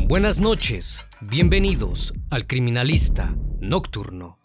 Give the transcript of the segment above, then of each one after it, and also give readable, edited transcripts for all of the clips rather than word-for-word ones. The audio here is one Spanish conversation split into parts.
Buenas noches, bienvenidos al Criminalista Nocturno.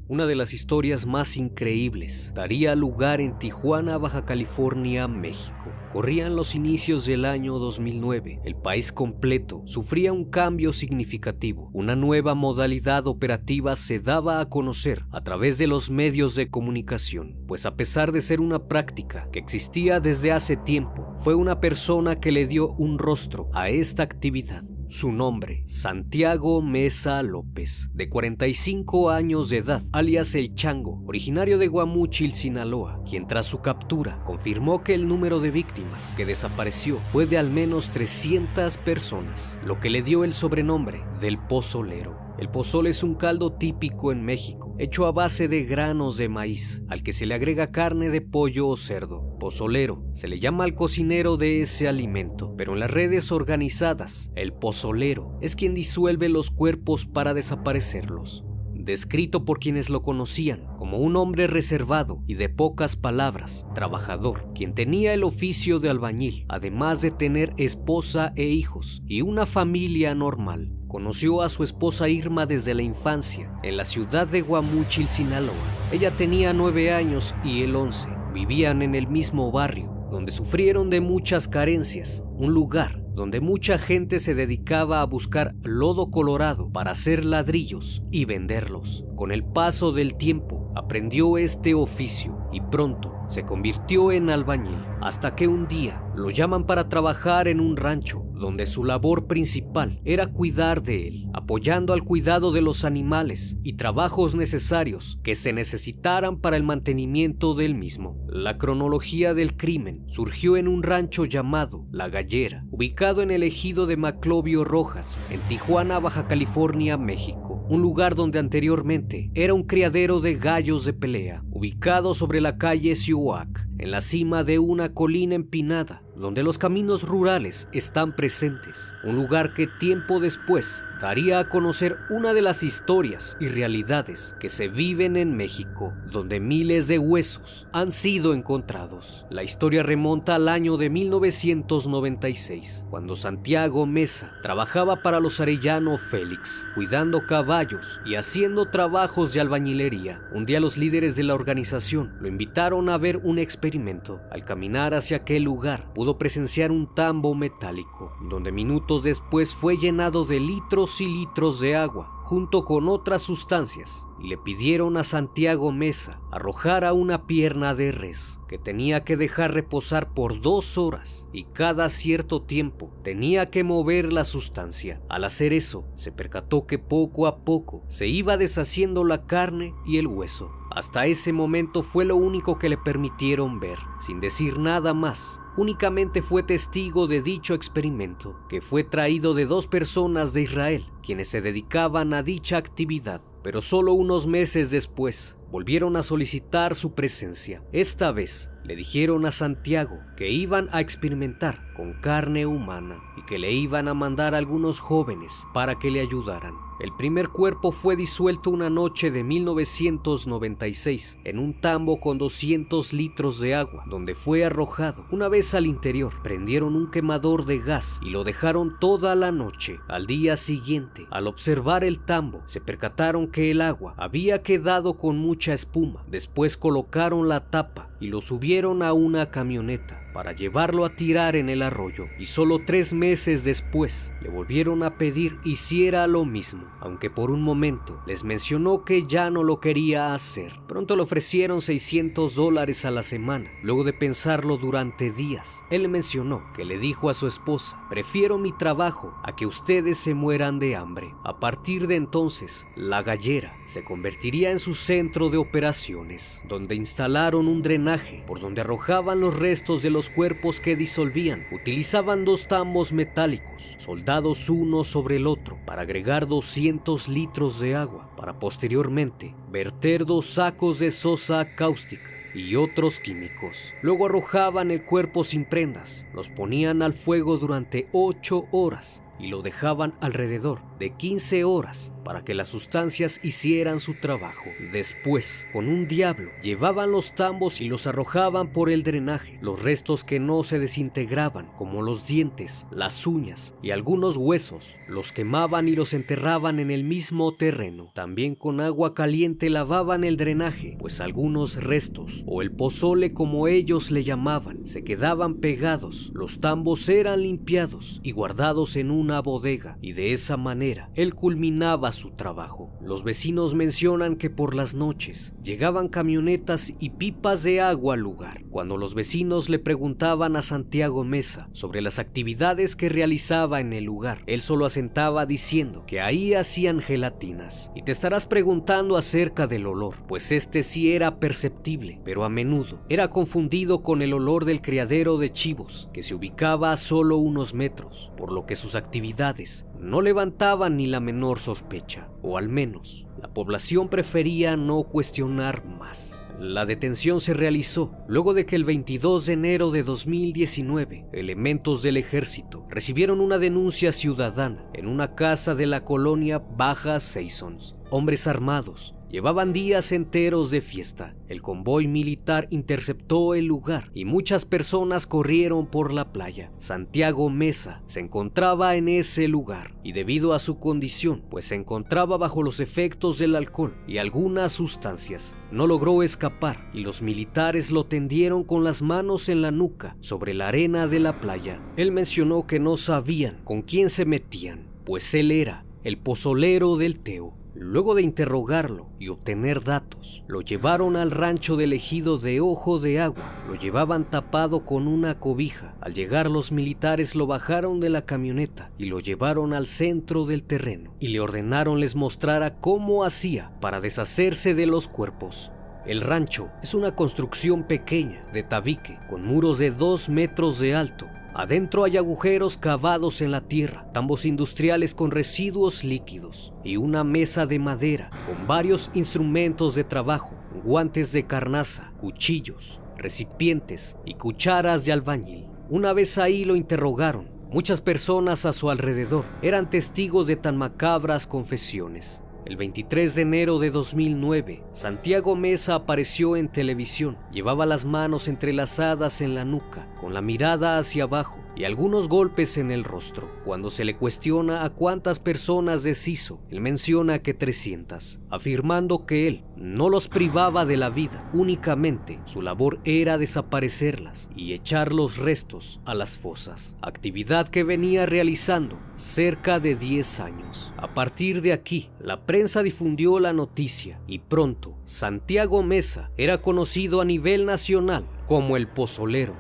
Una de las historias más increíbles daría lugar en Tijuana, Baja California, México. Corrían los inicios del año 2009. El país completo sufría un cambio significativo. Una nueva modalidad operativa se daba a conocer a través de los medios de comunicación, pues a pesar de ser una práctica que existía desde hace tiempo, fue una persona que le dio un rostro a esta actividad. Su nombre, Santiago Meza López, de 45 años de edad, alias El Chango, originario de Guamúchil, Sinaloa, quien tras su captura confirmó que el número de víctimas que desapareció fue de al menos 300 personas, lo que le dio el sobrenombre del pozolero. El pozole es un caldo típico en México, hecho a base de granos de maíz, al que se le agrega carne de pollo o cerdo. Pozolero se le llama al cocinero de ese alimento, pero en las redes organizadas, el pozolero es quien disuelve los cuerpos para desaparecerlos. Descrito por quienes lo conocían como un hombre reservado y de pocas palabras, trabajador, quien tenía el oficio de albañil, además de tener esposa e hijos y una familia normal. Conoció a su esposa Irma desde la infancia, en la ciudad de Guamúchil, Sinaloa. Ella tenía 9 años y él 11. Vivían en el mismo barrio, donde sufrieron de muchas carencias, un lugar donde mucha gente se dedicaba a buscar lodo colorado para hacer ladrillos y venderlos. Con el paso del tiempo, aprendió este oficio y pronto se convirtió en albañil, hasta que un día lo llaman para trabajar en un rancho, donde su labor principal era cuidar de él, apoyando al cuidado de los animales y trabajos necesarios que se necesitaran para el mantenimiento del mismo. La cronología del crimen surgió en un rancho llamado La Gallera, ubicado en el ejido de Maclovio Rojas, en Tijuana, Baja California, México, un lugar donde anteriormente era un criadero de gallos de pelea, ubicado sobre la calle Cihuac, en la cima de una colina empinada, donde los caminos rurales están presentes, un lugar que tiempo después daría a conocer una de las historias y realidades que se viven en México, donde miles de huesos han sido encontrados. La historia remonta al año de 1996, cuando Santiago Meza trabajaba para los Arellano Félix, cuidando caballos y haciendo trabajos de albañilería. Un día los líderes de la organización lo invitaron a ver un experimento. Al caminar hacia aquel lugar, pudo presenciar un tambo metálico, donde minutos después fue llenado de litros y litros de agua, junto con otras sustancias, y le pidieron a Santiago Meza arrojara una pierna de res, que tenía que dejar reposar por 2 horas, y cada cierto tiempo tenía que mover la sustancia. Al hacer eso, se percató que poco a poco se iba deshaciendo la carne y el hueso. Hasta ese momento fue lo único que le permitieron ver, sin decir nada más. Únicamente fue testigo de dicho experimento, que fue traído de 2 personas de Israel, quienes se dedicaban a dicha actividad. Pero solo unos meses después, volvieron a solicitar su presencia. Esta vez, le dijeron a Santiago que iban a experimentar con carne humana y que le iban a mandar a algunos jóvenes para que le ayudaran. El primer cuerpo fue disuelto una noche de 1996 en un tambo con 200 litros de agua, donde fue arrojado. Una vez al interior, prendieron un quemador de gas y lo dejaron toda la noche. Al día siguiente, al observar el tambo, se percataron que el agua había quedado con mucha espuma. Después colocaron la tapa y lo subieron a una camioneta para llevarlo a tirar en el arroyo, y solo 3 meses después le volvieron a pedir hiciera lo mismo, aunque por un momento les mencionó que ya no lo quería hacer. Pronto le ofrecieron $600 a la semana. Luego de pensarlo durante días, él mencionó que le dijo a su esposa: prefiero mi trabajo a que ustedes se mueran de hambre. A partir de entonces, La Gallera se convertiría en su centro de operaciones, donde instalaron un drenaje por donde arrojaban los restos de los cuerpos que disolvían. Utilizaban 2 tambos metálicos, soldados uno sobre el otro, para agregar 200 litros de agua, para posteriormente verter 2 sacos de sosa cáustica y otros químicos. Luego arrojaban el cuerpo sin prendas, los ponían al fuego durante 8 horas y lo dejaban alrededor de 15 horas para que las sustancias hicieran su trabajo. Después, con un diablo, llevaban los tambos y los arrojaban por el drenaje. Los restos que no se desintegraban, como los dientes, las uñas y algunos huesos, los quemaban y los enterraban en el mismo terreno. También con agua caliente lavaban el drenaje, pues algunos restos, o el pozole como ellos le llamaban, se quedaban pegados. Los tambos eran limpiados y guardados en una bodega, y de esa manera él culminaba su trabajo. Los vecinos mencionan que por las noches llegaban camionetas y pipas de agua al lugar. Cuando los vecinos le preguntaban a Santiago Mesa sobre las actividades que realizaba en el lugar, él solo asentaba diciendo que ahí hacían gelatinas. Y te estarás preguntando acerca del olor, pues este sí era perceptible, pero a menudo era confundido con el olor del criadero de chivos, que se ubicaba a solo unos metros, por lo que sus actividades no levantaban ni la menor sospecha, o al menos la población prefería no cuestionar más. La detención se realizó luego de que el 22 de enero de 2019 elementos del ejército recibieron una denuncia ciudadana en una casa de la colonia Baja Seasons. Hombres armados llevaban días enteros de fiesta. El convoy militar interceptó el lugar y muchas personas corrieron por la playa. Santiago Mesa se encontraba en ese lugar y debido a su condición, pues se encontraba bajo los efectos del alcohol y algunas sustancias, no logró escapar y los militares lo tendieron con las manos en la nuca sobre la arena de la playa. Él mencionó que no sabían con quién se metían, pues él era el pozolero del Teo. Luego de interrogarlo y obtener datos, lo llevaron al rancho del ejido de Ojo de Agua. Lo llevaban tapado con una cobija. Al llegar los militares lo bajaron de la camioneta y lo llevaron al centro del terreno y le ordenaron les mostrara cómo hacía para deshacerse de los cuerpos. El rancho es una construcción pequeña de tabique con muros de 2 metros de alto. Adentro hay agujeros cavados en la tierra, tambos industriales con residuos líquidos y una mesa de madera con varios instrumentos de trabajo, guantes de carnaza, cuchillos, recipientes y cucharas de albañil. Una vez ahí lo interrogaron. Muchas personas a su alrededor eran testigos de tan macabras confesiones. El 23 de enero de 2009, Santiago Mesa apareció en televisión. Llevaba las manos entrelazadas en la nuca, con la mirada hacia abajo y algunos golpes en el rostro. Cuando se le cuestiona a cuántas personas deshizo, él menciona que 300, afirmando que él no los privaba de la vida, únicamente su labor era desaparecerlas y echar los restos a las fosas, actividad que venía realizando cerca de 10 años. A partir de aquí, la prensa difundió la noticia y pronto Santiago Mesa era conocido a nivel nacional como el pozolero.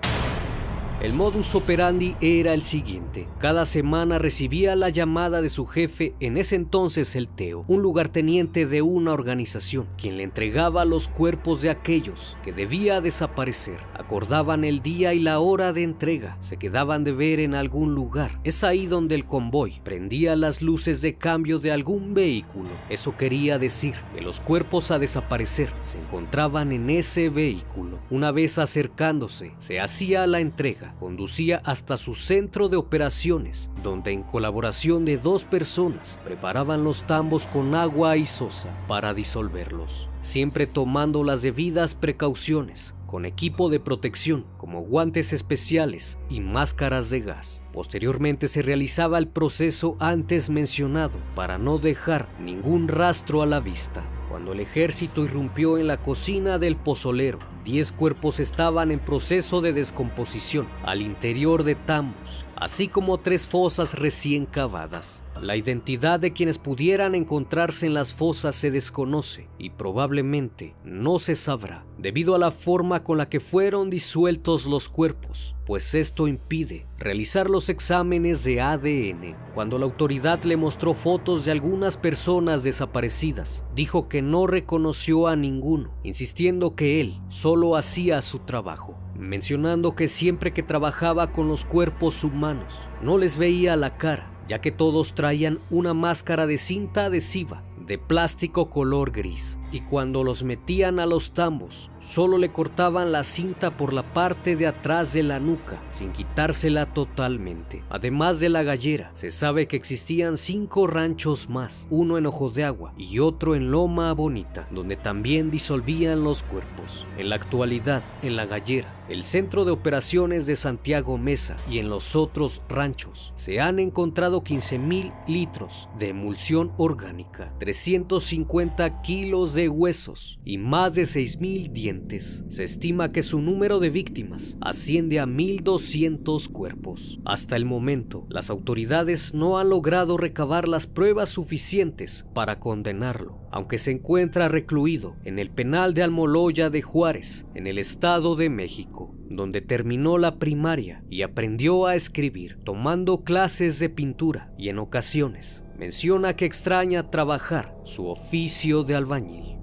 El modus operandi era el siguiente. Cada semana recibía la llamada de su jefe, en ese entonces el Teo, un lugarteniente de una organización, quien le entregaba los cuerpos de aquellos que debía desaparecer. Acordaban el día y la hora de entrega, se quedaban de ver en algún lugar. Es ahí donde el convoy prendía las luces de cambio de algún vehículo. Eso quería decir que los cuerpos a desaparecer se encontraban en ese vehículo. Una vez acercándose, se hacía la entrega. Conducía hasta su centro de operaciones, donde en colaboración de 2 personas preparaban los tambos con agua y sosa para disolverlos, siempre tomando las debidas precauciones, con equipo de protección como guantes especiales y máscaras de gas. Posteriormente se realizaba el proceso antes mencionado para no dejar ningún rastro a la vista. cuando el ejército irrumpió en la cocina del pozolero. 10 cuerpos estaban en proceso de descomposición al interior de tambos, así como 3 fosas recién cavadas. La identidad de quienes pudieran encontrarse en las fosas se desconoce y probablemente no se sabrá, debido a la forma con la que fueron disueltos los cuerpos, pues esto impide realizar los exámenes de ADN. Cuando la autoridad le mostró fotos de algunas personas desaparecidas, dijo que no reconoció a ninguno, insistiendo que él solo hacía su trabajo, mencionando que siempre que trabajaba con los cuerpos humanos no les veía la cara, ya que todos traían una máscara de cinta adhesiva de plástico color gris, y cuando los metían a los tambos solo le cortaban la cinta por la parte de atrás de la nuca sin quitársela totalmente. Además de la gallera, se sabe que existían 5 ranchos más, uno en Ojo de Agua y otro en Loma Bonita, donde también disolvían los cuerpos. En la actualidad, en la gallera, el Centro de Operaciones de Santiago Mesa y en los otros ranchos se han encontrado 15,000 litros de emulsión orgánica, 350 kilos de huesos y más de 6,000 dientes. Se estima que su número de víctimas asciende a 1,200 cuerpos. Hasta el momento, las autoridades no han logrado recabar las pruebas suficientes para condenarlo, aunque se encuentra recluido en el penal de Almoloya de Juárez, en el Estado de México, donde terminó la primaria y aprendió a escribir, tomando clases de pintura, y en ocasiones menciona que extraña trabajar su oficio de albañil.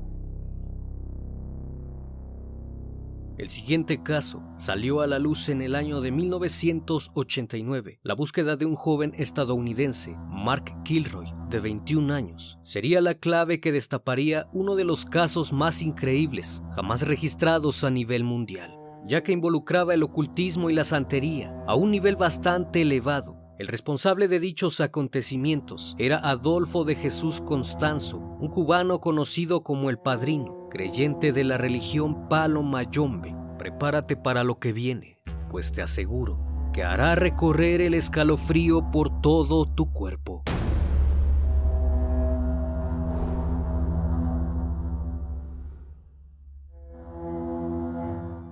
El siguiente caso salió a la luz en el año de 1989. La búsqueda de un joven estadounidense, Mark Kilroy, de 21 años, sería la clave que destaparía uno de los casos más increíbles jamás registrados a nivel mundial, ya que involucraba el ocultismo y la santería a un nivel bastante elevado. El responsable de dichos acontecimientos era Adolfo de Jesús Constanzo, un cubano conocido como el Padrino, creyente de la religión Palo Mayombe. Prepárate para lo que viene, pues te aseguro que hará recorrer el escalofrío por todo tu cuerpo.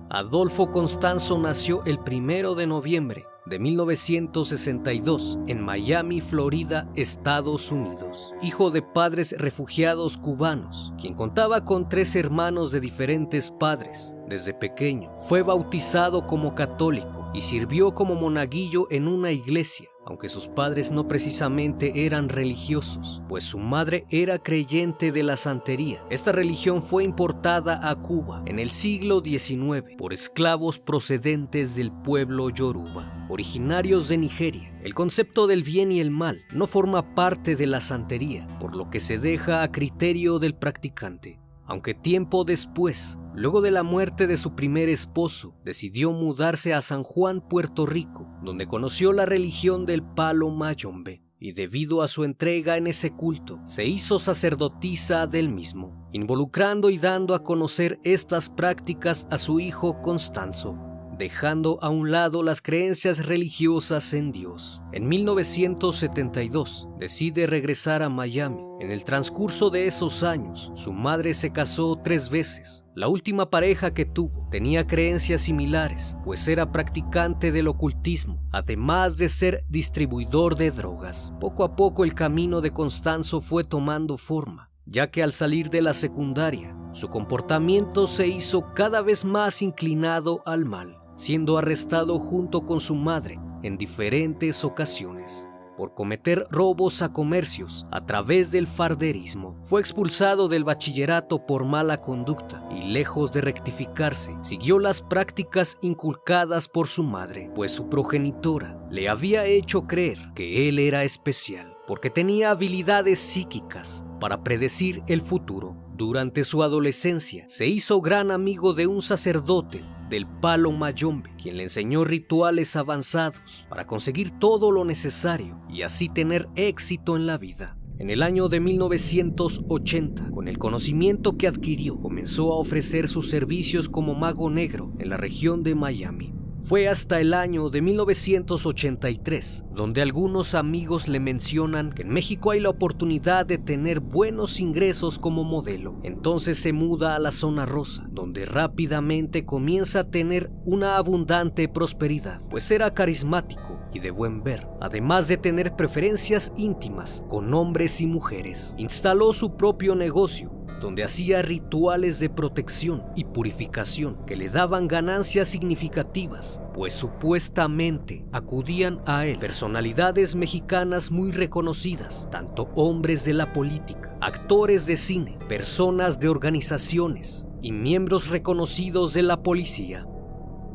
Adolfo Constanzo nació el 1 de noviembre de 1962 en Miami, Florida, Estados Unidos. Hijo de padres refugiados cubanos, quien contaba con 3 hermanos de diferentes padres. Desde pequeño fue bautizado como católico y sirvió como monaguillo en una iglesia, aunque sus padres no precisamente eran religiosos, pues su madre era creyente de la santería. Esta religión fue importada a Cuba en el siglo XIX por esclavos procedentes del pueblo Yoruba, originarios de Nigeria. El concepto del bien y el mal no forma parte de la santería, por lo que se deja a criterio del practicante. Aunque tiempo después, luego de la muerte de su primer esposo, decidió mudarse a San Juan, Puerto Rico, donde conoció la religión del Palo Mayombe, y debido a su entrega en ese culto, se hizo sacerdotisa del mismo, involucrando y dando a conocer estas prácticas a su hijo Constanzo, dejando a un lado las creencias religiosas en Dios. En 1972 decide regresar a Miami. En el transcurso de esos años, su madre se casó 3 veces. La última pareja que tuvo tenía creencias similares, pues era practicante del ocultismo, además de ser distribuidor de drogas. Poco a poco el camino de Constanzo fue tomando forma, ya que al salir de la secundaria, su comportamiento se hizo cada vez más inclinado al mal, siendo arrestado junto con su madre en diferentes ocasiones por cometer robos a comercios a través del farderismo. Fue expulsado del bachillerato por mala conducta y, lejos de rectificarse, siguió las prácticas inculcadas por su madre, pues su progenitora le había hecho creer que él era especial porque tenía habilidades psíquicas para predecir el futuro. Durante su adolescencia se hizo gran amigo de un sacerdote del Palo Mayombe, quien le enseñó rituales avanzados para conseguir todo lo necesario y así tener éxito en la vida. En el año de 1980, con el conocimiento que adquirió, comenzó a ofrecer sus servicios como mago negro en la región de Miami. Fue hasta el año de 1983 donde algunos amigos le mencionan que en México hay la oportunidad de tener buenos ingresos como modelo. Entonces se muda a la zona rosa, donde rápidamente comienza a tener una abundante prosperidad, pues era carismático y de buen ver, además de tener preferencias íntimas con hombres y mujeres. Instaló su propio negocio, donde hacía rituales de protección y purificación que le daban ganancias significativas, pues supuestamente acudían a él personalidades mexicanas muy reconocidas, tanto hombres de la política, actores de cine, personas de organizaciones y miembros reconocidos de la policía.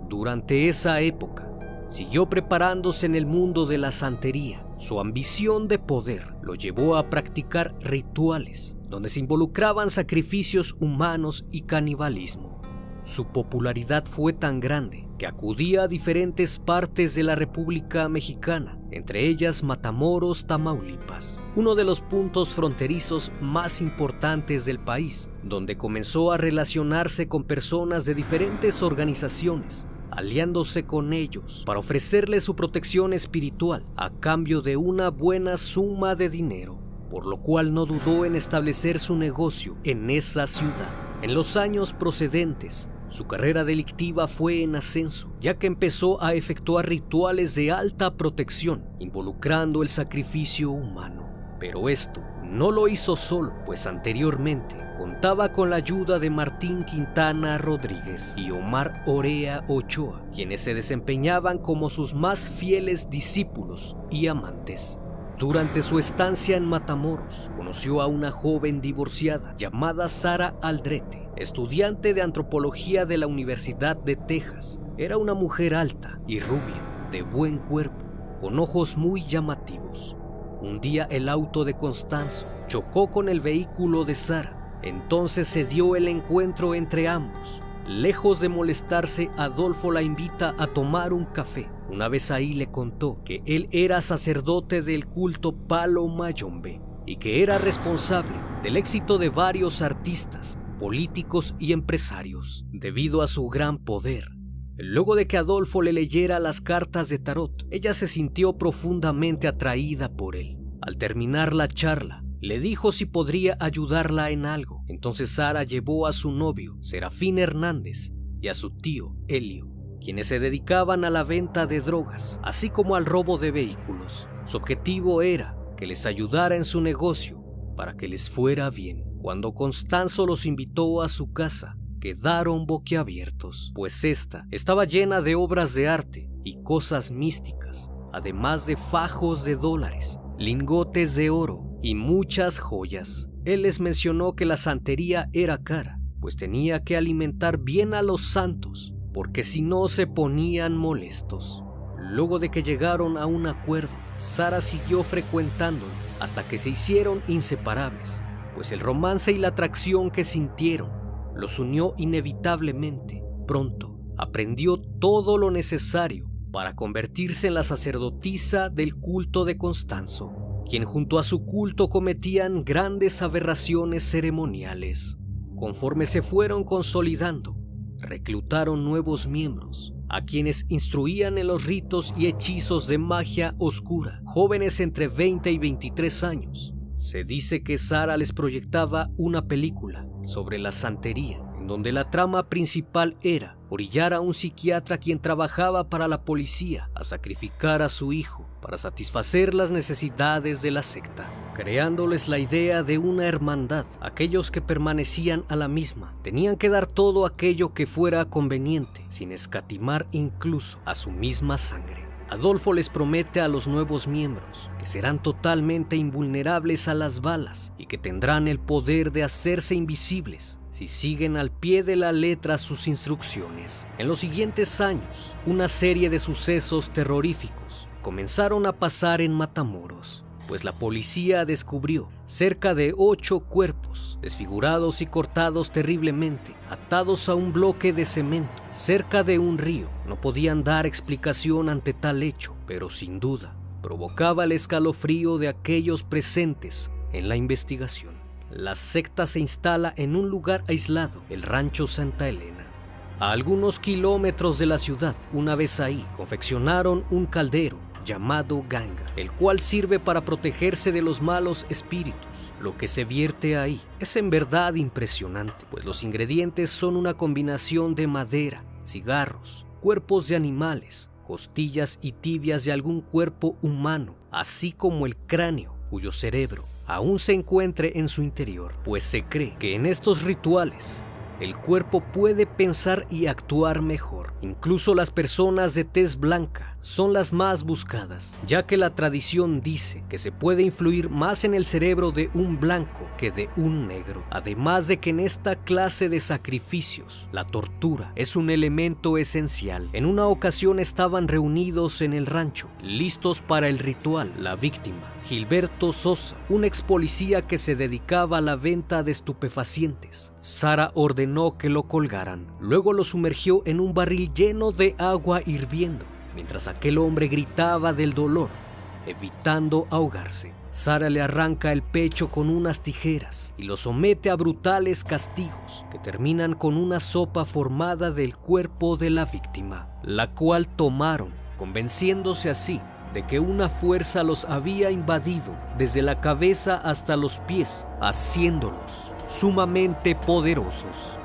Durante esa época, siguió preparándose en el mundo de la santería. Su ambición de poder lo llevó a practicar rituales donde se involucraban sacrificios humanos y canibalismo. Su popularidad fue tan grande que acudía a diferentes partes de la República Mexicana, entre ellas Matamoros, Tamaulipas, uno de los puntos fronterizos más importantes del país, donde comenzó a relacionarse con personas de diferentes organizaciones, aliándose con ellos para ofrecerles su protección espiritual a cambio de una buena suma de dinero, por lo cual no dudó en establecer su negocio en esa ciudad. En los años procedentes, su carrera delictiva fue en ascenso, ya que empezó a efectuar rituales de alta protección, involucrando el sacrificio humano. Pero esto no lo hizo solo, pues anteriormente contaba con la ayuda de Martín Quintana Rodríguez y Omar Orea Ochoa, quienes se desempeñaban como sus más fieles discípulos y amantes. Durante su estancia en Matamoros, conoció a una joven divorciada llamada Sara Aldrete, estudiante de antropología de la Universidad de Texas. Era una mujer alta y rubia, de buen cuerpo, con ojos muy llamativos. Un día el auto de Constanzo chocó con el vehículo de Sara. Entonces se dio el encuentro entre ambos. Lejos de molestarse, Adolfo la invita a tomar un café. Una vez ahí le contó que él era sacerdote del culto Palo Mayombe y que era responsable del éxito de varios artistas, políticos y empresarios, debido a su gran poder. Luego de que Adolfo le leyera las cartas de tarot, ella se sintió profundamente atraída por él. Al terminar la charla, le dijo si podría ayudarla en algo. Entonces Sara llevó a su novio, Serafín Hernández, y a su tío, Helio, quienes se dedicaban a la venta de drogas, así como al robo de vehículos. Su objetivo era que les ayudara en su negocio para que les fuera bien. Cuando Constanzo los invitó a su casa, quedaron boquiabiertos, pues esta estaba llena de obras de arte y cosas místicas, además de fajos de dólares, lingotes de oro y muchas joyas. Él les mencionó que la santería era cara, pues tenía que alimentar bien a los santos, porque si no se ponían molestos. Luego de que llegaron a un acuerdo, Sara siguió frecuentándolo hasta que se hicieron inseparables, pues el romance y la atracción que sintieron los unió inevitablemente. Pronto aprendió todo lo necesario para convertirse en la sacerdotisa del culto de Constanzo, quien junto a su culto cometían grandes aberraciones ceremoniales. Conforme se fueron consolidando, reclutaron nuevos miembros, a quienes instruían en los ritos y hechizos de magia oscura, jóvenes entre 20 y 23 años. Se dice que Sara les proyectaba una película sobre la santería, en donde la trama principal era orillar a un psiquiatra quien trabajaba para la policía a sacrificar a su hijo para satisfacer las necesidades de la secta, creándoles la idea de una hermandad. Aquellos que permanecían a la misma tenían que dar todo aquello que fuera conveniente, sin escatimar incluso a su misma sangre. Adolfo les promete a los nuevos miembros que serán totalmente invulnerables a las balas y que tendrán el poder de hacerse invisibles si siguen al pie de la letra sus instrucciones. En los siguientes años, una serie de sucesos terroríficos comenzaron a pasar en Matamoros, pues la policía descubrió cerca de 8 cuerpos desfigurados y cortados terriblemente, atados a un bloque de cemento cerca de un río. No podían dar explicación ante tal hecho, pero sin duda provocaba el escalofrío de aquellos presentes en la investigación. La secta se instala en un lugar aislado, el Rancho Santa Elena. A algunos kilómetros de la ciudad, una vez ahí, confeccionaron un caldero llamado Ganga, el cual sirve para protegerse de los malos espíritus. Lo que se vierte ahí es en verdad impresionante, pues los ingredientes son una combinación de madera, cigarros, cuerpos de animales, costillas y tibias de algún cuerpo humano, así como el cráneo, cuyo cerebro aún se encuentre en su interior, pues se cree que en estos rituales el cuerpo puede pensar y actuar mejor. Incluso las personas de tez blanca son las más buscadas, ya que la tradición dice que se puede influir más en el cerebro de un blanco que de un negro. Además de que en esta clase de sacrificios, la tortura es un elemento esencial. En una ocasión estaban reunidos en el rancho, listos para el ritual. La víctima, Gilberto Sosa, un ex policía que se dedicaba a la venta de estupefacientes. Sara ordenó que lo colgaran. Luego lo sumergió en un barril lleno de agua hirviendo, mientras aquel hombre gritaba del dolor, evitando ahogarse. Sara le arranca el pecho con unas tijeras y lo somete a brutales castigos que terminan con una sopa formada del cuerpo de la víctima, la cual tomaron, convenciéndose así de que una fuerza los había invadido desde la cabeza hasta los pies, haciéndolos sumamente poderosos.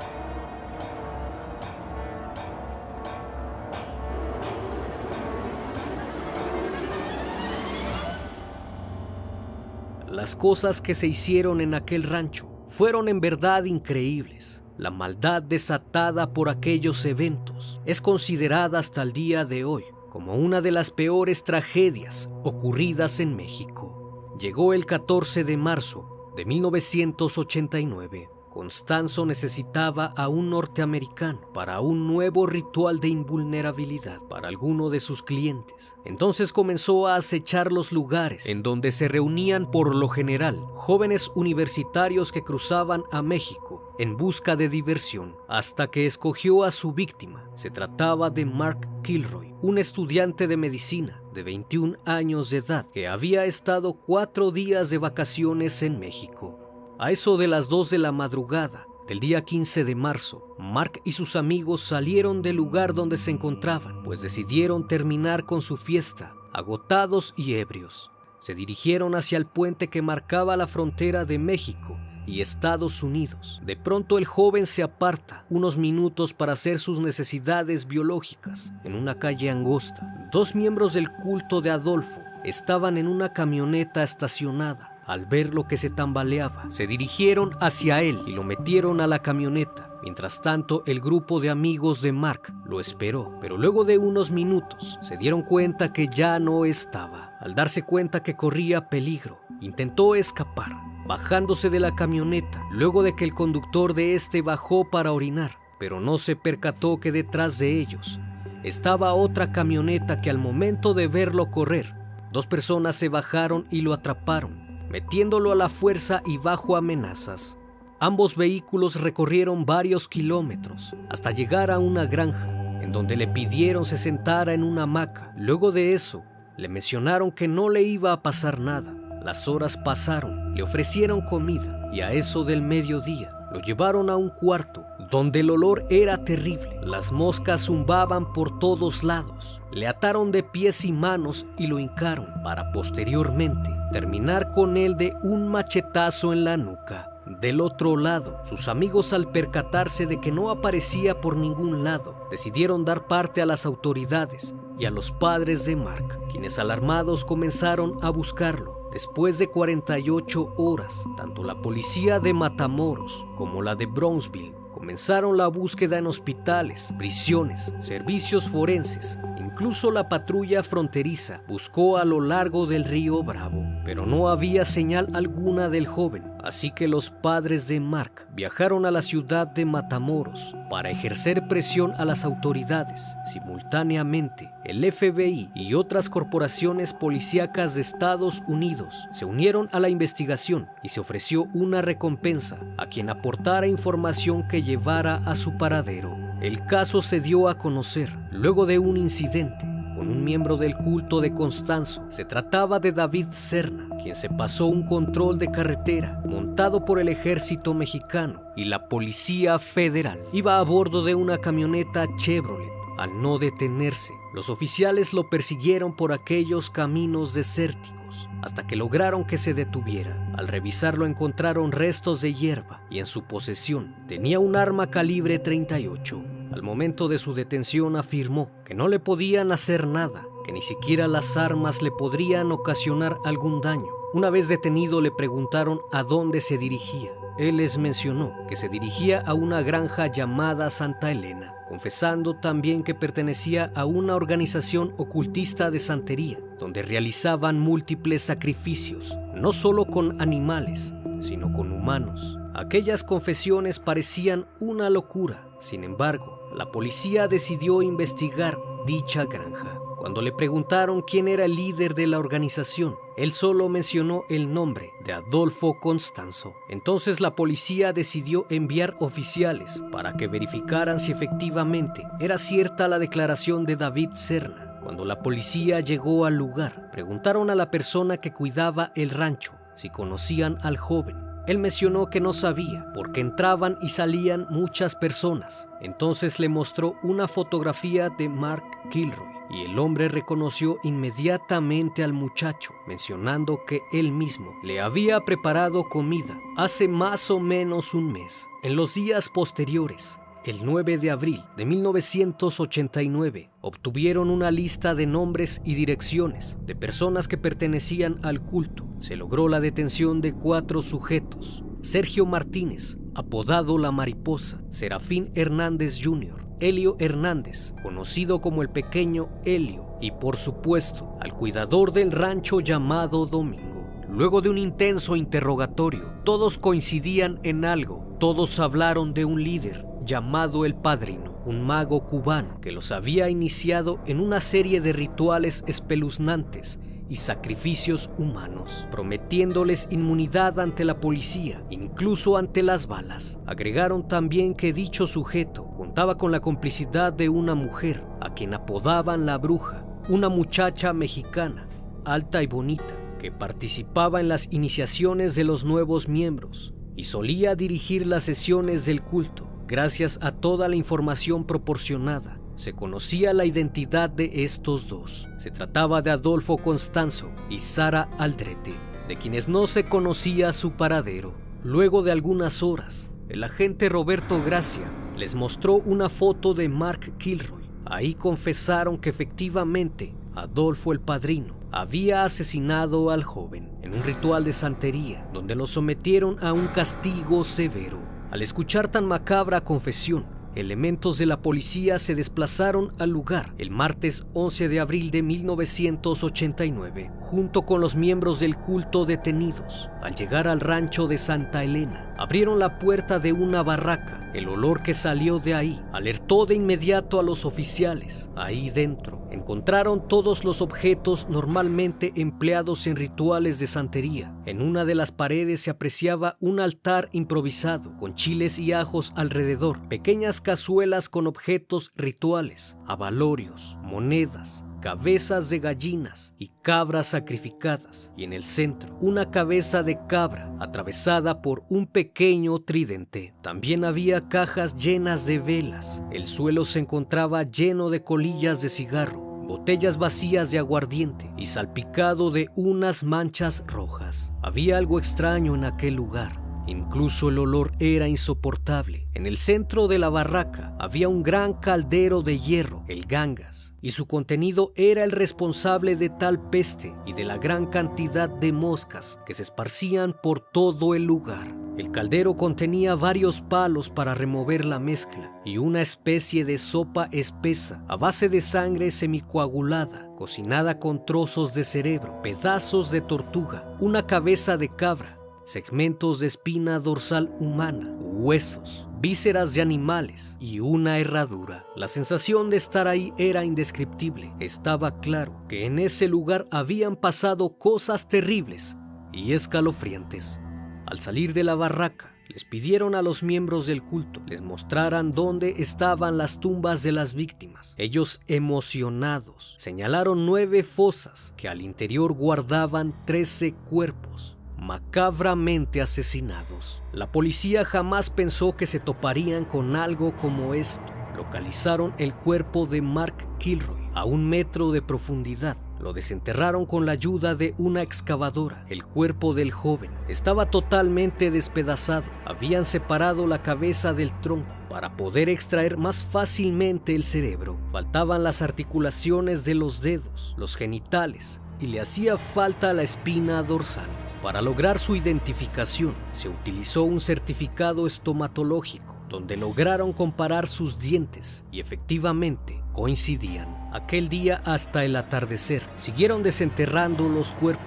Las cosas que se hicieron en aquel rancho fueron en verdad increíbles. La maldad desatada por aquellos eventos es considerada hasta el día de hoy como una de las peores tragedias ocurridas en México. Llegó el 14 de marzo de 1989. Constanzo necesitaba a un norteamericano para un nuevo ritual de invulnerabilidad para alguno de sus clientes. Entonces comenzó a acechar los lugares en donde se reunían por lo general jóvenes universitarios que cruzaban a México en busca de diversión, hasta que escogió a su víctima. Se trataba de Mark Kilroy, un estudiante de medicina de 21 años de edad que había estado 4 días de vacaciones en México. A eso de las 2 de la madrugada del día 15 de marzo, Mark y sus amigos salieron del lugar donde se encontraban, pues decidieron terminar con su fiesta, agotados y ebrios. Se dirigieron hacia el puente que marcaba la frontera de México y Estados Unidos. De pronto el joven se aparta unos minutos para hacer sus necesidades biológicas en una calle angosta. 2 miembros del culto de Adolfo estaban en una camioneta estacionada. Al ver lo que se tambaleaba, se dirigieron hacia él y lo metieron a la camioneta. Mientras tanto, el grupo de amigos de Mark lo esperó, pero luego de unos minutos se dieron cuenta que ya no estaba. Al darse cuenta que corría peligro, intentó escapar, bajándose de la camioneta, luego de que el conductor de este bajó para orinar, pero no se percató que detrás de ellos estaba otra camioneta que al momento de verlo correr, 2 personas se bajaron y lo atraparon, metiéndolo a la fuerza y bajo amenazas. Ambos vehículos recorrieron varios kilómetros hasta llegar a una granja, en donde le pidieron se sentara en una hamaca. Luego de eso, le mencionaron que no le iba a pasar nada. Las horas pasaron, le ofrecieron comida y a eso del mediodía lo llevaron a un cuarto donde el olor era terrible. Las moscas zumbaban por todos lados. Le ataron de pies y manos y lo hincaron para posteriormente terminar con él de un machetazo en la nuca. Del otro lado, sus amigos, al percatarse de que no aparecía por ningún lado, decidieron dar parte a las autoridades y a los padres de Mark, quienes alarmados comenzaron a buscarlo. Después de 48 horas, tanto la policía de Matamoros como la de Brownsville comenzaron la búsqueda en hospitales, prisiones, servicios forenses. Incluso la patrulla fronteriza buscó a lo largo del río Bravo, pero no había señal alguna del joven. Así que los padres de Mark viajaron a la ciudad de Matamoros para ejercer presión a las autoridades. Simultáneamente, el FBI y otras corporaciones policíacas de Estados Unidos se unieron a la investigación y se ofreció una recompensa a quien aportara información que llevara a su paradero. El caso se dio a conocer luego de un incidente con un miembro del culto de Constanzo. Se trataba de David Serna, quien se pasó un control de carretera montado por el ejército mexicano y la policía federal. Iba a bordo de una camioneta Chevrolet. Al no detenerse, los oficiales lo persiguieron por aquellos caminos desérticos hasta que lograron que se detuviera. Al revisarlo encontraron restos de hierba y en su posesión tenía un arma calibre 38. Al momento de su detención afirmó que no le podían hacer nada, que ni siquiera las armas le podrían ocasionar algún daño. Una vez detenido le preguntaron a dónde se dirigía. Él les mencionó que se dirigía a una granja llamada Santa Elena, confesando también que pertenecía a una organización ocultista de santería, donde realizaban múltiples sacrificios, no solo con animales, sino con humanos. Aquellas confesiones parecían una locura. Sin embargo, la policía decidió investigar dicha granja. Cuando le preguntaron quién era el líder de la organización, él solo mencionó el nombre de Adolfo Constanzo. Entonces la policía decidió enviar oficiales para que verificaran si efectivamente era cierta la declaración de David Serna. Cuando la policía llegó al lugar, preguntaron a la persona que cuidaba el rancho si conocían al joven. Él mencionó que no sabía porque entraban y salían muchas personas. Entonces le mostró una fotografía de Mark Kilroy y el hombre reconoció inmediatamente al muchacho, mencionando que él mismo le había preparado comida hace más o menos un mes. En los días posteriores, el 9 de abril de 1989, obtuvieron una lista de nombres y direcciones de personas que pertenecían al culto. Se logró la detención de 4 sujetos: Sergio Martínez, apodado La Mariposa; Serafín Hernández Jr., Helio Hernández, conocido como el Pequeño Helio, y por supuesto al cuidador del rancho llamado Domingo. Luego de un intenso interrogatorio, todos coincidían en algo. Todos hablaron de un líder llamado El Padrino, un mago cubano que los había iniciado en una serie de rituales espeluznantes y sacrificios humanos, prometiéndoles inmunidad ante la policía, incluso ante las balas. Agregaron también que dicho sujeto contaba con la complicidad de una mujer, a quien apodaban la Bruja, una muchacha mexicana, alta y bonita, que participaba en las iniciaciones de los nuevos miembros y solía dirigir las sesiones del culto. Gracias a toda la información proporcionada, se conocía la identidad de estos dos. Se trataba de Adolfo Constanzo y Sara Aldrete, de quienes no se conocía su paradero. Luego de algunas horas, el agente Roberto Gracia les mostró una foto de Mark Kilroy. Ahí confesaron que efectivamente Adolfo el Padrino había asesinado al joven en un ritual de santería donde lo sometieron a un castigo severo. Al escuchar tan macabra confesión, elementos de la policía se desplazaron al lugar el martes 11 de abril de 1989, junto con los miembros del culto detenidos. Al llegar al rancho de Santa Elena, abrieron la puerta de una barraca. El olor que salió de ahí alertó de inmediato a los oficiales. Ahí dentro encontraron todos los objetos normalmente empleados en rituales de santería. En una de las paredes se apreciaba un altar improvisado con chiles y ajos alrededor, pequeñas cazuelas con objetos rituales, abalorios, monedas, cabezas de gallinas y cabras sacrificadas, y en el centro una cabeza de cabra atravesada por un pequeño tridente. También había cajas llenas de velas. El suelo se encontraba lleno de colillas de cigarro, botellas vacías de aguardiente y salpicado de unas manchas rojas. Había algo extraño en aquel lugar. Incluso el olor era insoportable. En el centro de la barraca había un gran caldero de hierro, el Gangas, y su contenido era el responsable de tal peste y de la gran cantidad de moscas que se esparcían por todo el lugar. El caldero contenía varios palos para remover la mezcla y una especie de sopa espesa a base de sangre semicoagulada, cocinada con trozos de cerebro, pedazos de tortuga, una cabeza de cabra, segmentos de espina dorsal humana, huesos, vísceras de animales y una herradura. La sensación de estar ahí era indescriptible. Estaba claro que en ese lugar habían pasado cosas terribles y escalofriantes. Al salir de la barraca, les pidieron a los miembros del culto les mostraran dónde estaban las tumbas de las víctimas. Ellos, emocionados, señalaron 9 fosas que al interior guardaban 13 cuerpos macabramente asesinados. La policía jamás pensó que se toparían con algo como esto. Localizaron el cuerpo de Mark Kilroy a 1 metro de profundidad. Lo desenterraron con la ayuda de una excavadora. El cuerpo del joven estaba totalmente despedazado. Habían separado la cabeza del tronco para poder extraer más fácilmente el cerebro. Faltaban las articulaciones de los dedos, los genitales, y le hacía falta la espina dorsal. Para lograr su identificación, se utilizó un certificado estomatológico, donde lograron comparar sus dientes y efectivamente coincidían. Aquel día hasta el atardecer siguieron desenterrando los cuerpos.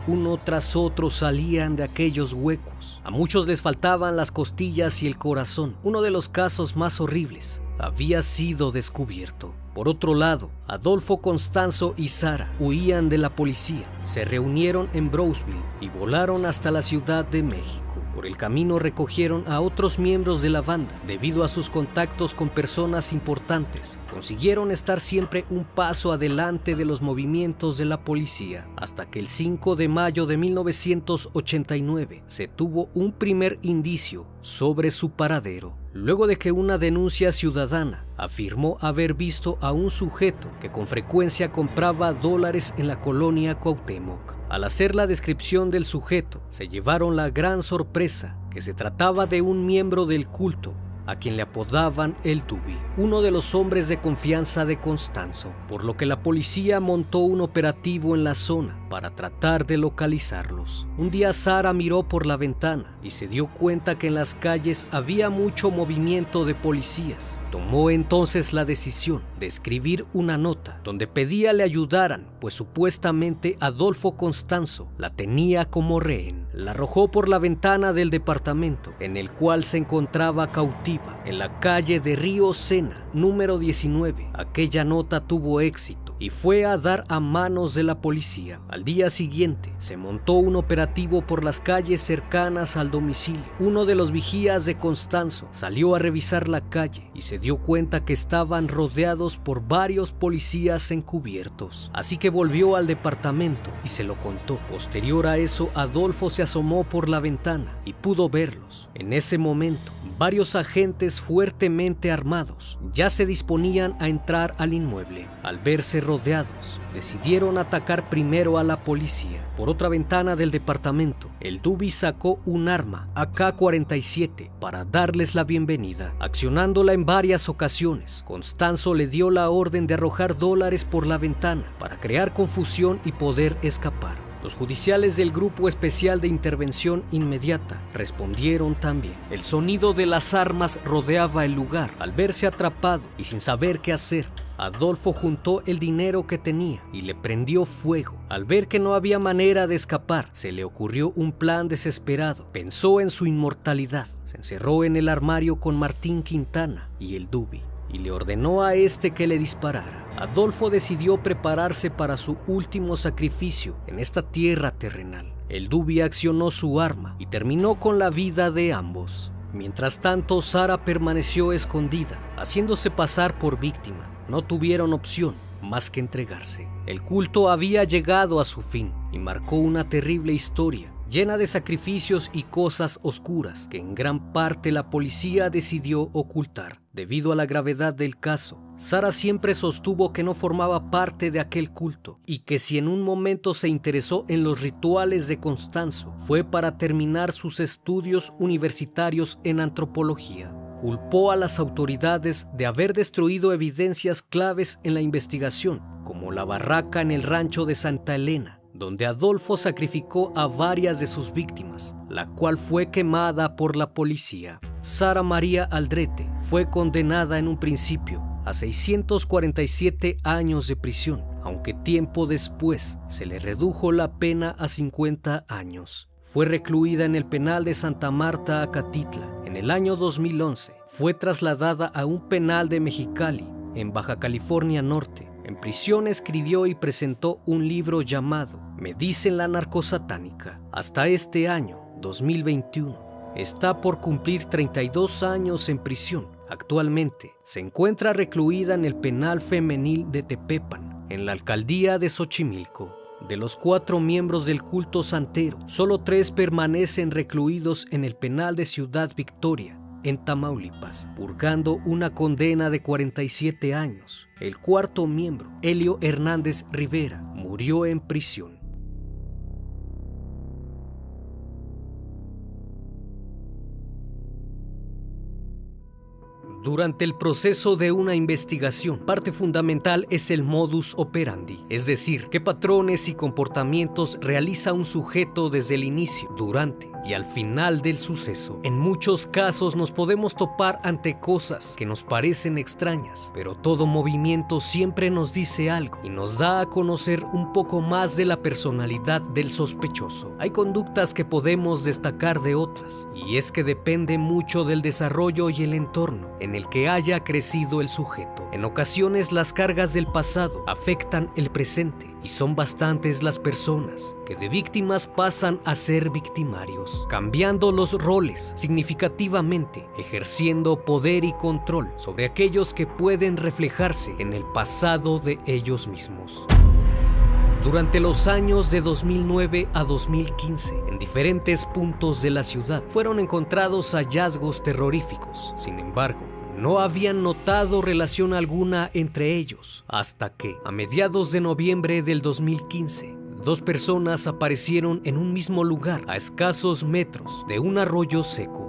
Uno tras otro salían de aquellos huecos. A muchos les faltaban las costillas y el corazón. Uno de los casos más horribles había sido descubierto. Por otro lado, Adolfo, Constanzo y Sara huían de la policía. Se reunieron en Brownsville y volaron hasta la Ciudad de México. Por el camino recogieron a otros miembros de la banda. Debido a sus contactos con personas importantes, consiguieron estar siempre un paso adelante de los movimientos de la policía, hasta que el 5 de mayo de 1989 se tuvo un primer indicio sobre su paradero. Luego de que una denuncia ciudadana afirmó haber visto a un sujeto que con frecuencia compraba dólares en la colonia Cuauhtémoc. Al hacer la descripción del sujeto, se llevaron la gran sorpresa que se trataba de un miembro del culto a quien le apodaban el Dubi, uno de los hombres de confianza de Constanzo, por lo que la policía montó un operativo en la zona para tratar de localizarlos. Un día Sara miró por la ventana y se dio cuenta que en las calles había mucho movimiento de policías. Tomó entonces la decisión de escribir una nota donde pedía le ayudaran, pues supuestamente Adolfo Constanzo la tenía como rehén. La arrojó por la ventana del departamento en el cual se encontraba cautiva, en la calle de Río Sena, número 19. Aquella nota tuvo éxito y fue a dar a manos de la policía. Al día siguiente, se montó un operativo por las calles cercanas al domicilio. Uno de los vigías de Constanzo salió a revisar la calle y se dio cuenta que estaban rodeados por varios policías encubiertos. Así que volvió al departamento y se lo contó. Posterior a eso, Adolfo se asomó por la ventana y pudo verlos. En ese momento, varios agentes fuertemente armados ya se disponían a entrar al inmueble. Al verse rodeados, decidieron atacar primero a la policía. Por otra ventana del departamento, el Dubi sacó un arma AK-47 para darles la bienvenida. Accionándola en varias ocasiones, Constanzo le dio la orden de arrojar dólares por la ventana para crear confusión y poder escapar. Los judiciales del Grupo Especial de Intervención Inmediata respondieron también. El sonido de las armas rodeaba el lugar. Al verse atrapado y sin saber qué hacer, Adolfo juntó el dinero que tenía y le prendió fuego. Al ver que no había manera de escapar, se le ocurrió un plan desesperado. Pensó en su inmortalidad. Se encerró en el armario con Martín Quintana y el Dubi y le ordenó a este que le disparara. Adolfo decidió prepararse para su último sacrificio en esta tierra terrenal. El Dubi accionó su arma y terminó con la vida de ambos. Mientras tanto, Sara permaneció escondida, haciéndose pasar por víctima. No tuvieron opción más que entregarse. El culto había llegado a su fin y marcó una terrible historia, llena de sacrificios y cosas oscuras que en gran parte la policía decidió ocultar. Debido a la gravedad del caso, Sara siempre sostuvo que no formaba parte de aquel culto y que si en un momento se interesó en los rituales de Constanzo, fue para terminar sus estudios universitarios en antropología. Culpó a las autoridades de haber destruido evidencias claves en la investigación, como la barraca en el rancho de Santa Elena, donde Adolfo sacrificó a varias de sus víctimas, la cual fue quemada por la policía. Sara María Aldrete fue condenada en un principio a 647 años de prisión, aunque tiempo después se le redujo la pena a 50 años. Fue recluida en el penal de Santa Marta, Acatitla. En el año 2011 fue trasladada a un penal de Mexicali, en Baja California Norte. En prisión escribió y presentó un libro llamado Me dicen la narcosatánica. Hasta este año, 2021, está por cumplir 32 años en prisión. Actualmente se encuentra recluida en el penal femenil de Tepepan, en la alcaldía de Xochimilco. De los 4 miembros del culto santero, solo 3 permanecen recluidos en el penal de Ciudad Victoria, en Tamaulipas, purgando una condena de 47 años. El 4º miembro, Helio Hernández Rivera, murió en prisión. Durante el proceso de una investigación, parte fundamental es el modus operandi, es decir, qué patrones y comportamientos realiza un sujeto desde el inicio, durante y al final del suceso. En muchos casos nos podemos topar ante cosas que nos parecen extrañas, pero todo movimiento siempre nos dice algo y nos da a conocer un poco más de la personalidad del sospechoso. Hay conductas que podemos destacar de otras, y es que depende mucho del desarrollo y el entorno en el que haya crecido el sujeto. En ocasiones las cargas del pasado afectan el presente y son bastantes las personas que de víctimas pasan a ser victimarios, cambiando los roles significativamente, ejerciendo poder y control sobre aquellos que pueden reflejarse en el pasado de ellos mismos. Durante los años de 2009 a 2015, en diferentes puntos de la ciudad fueron encontrados hallazgos terroríficos. Sin embargo, no habían notado relación alguna entre ellos, hasta que, a mediados de noviembre del 2015, 2 personas aparecieron en un mismo lugar a escasos metros de un arroyo seco.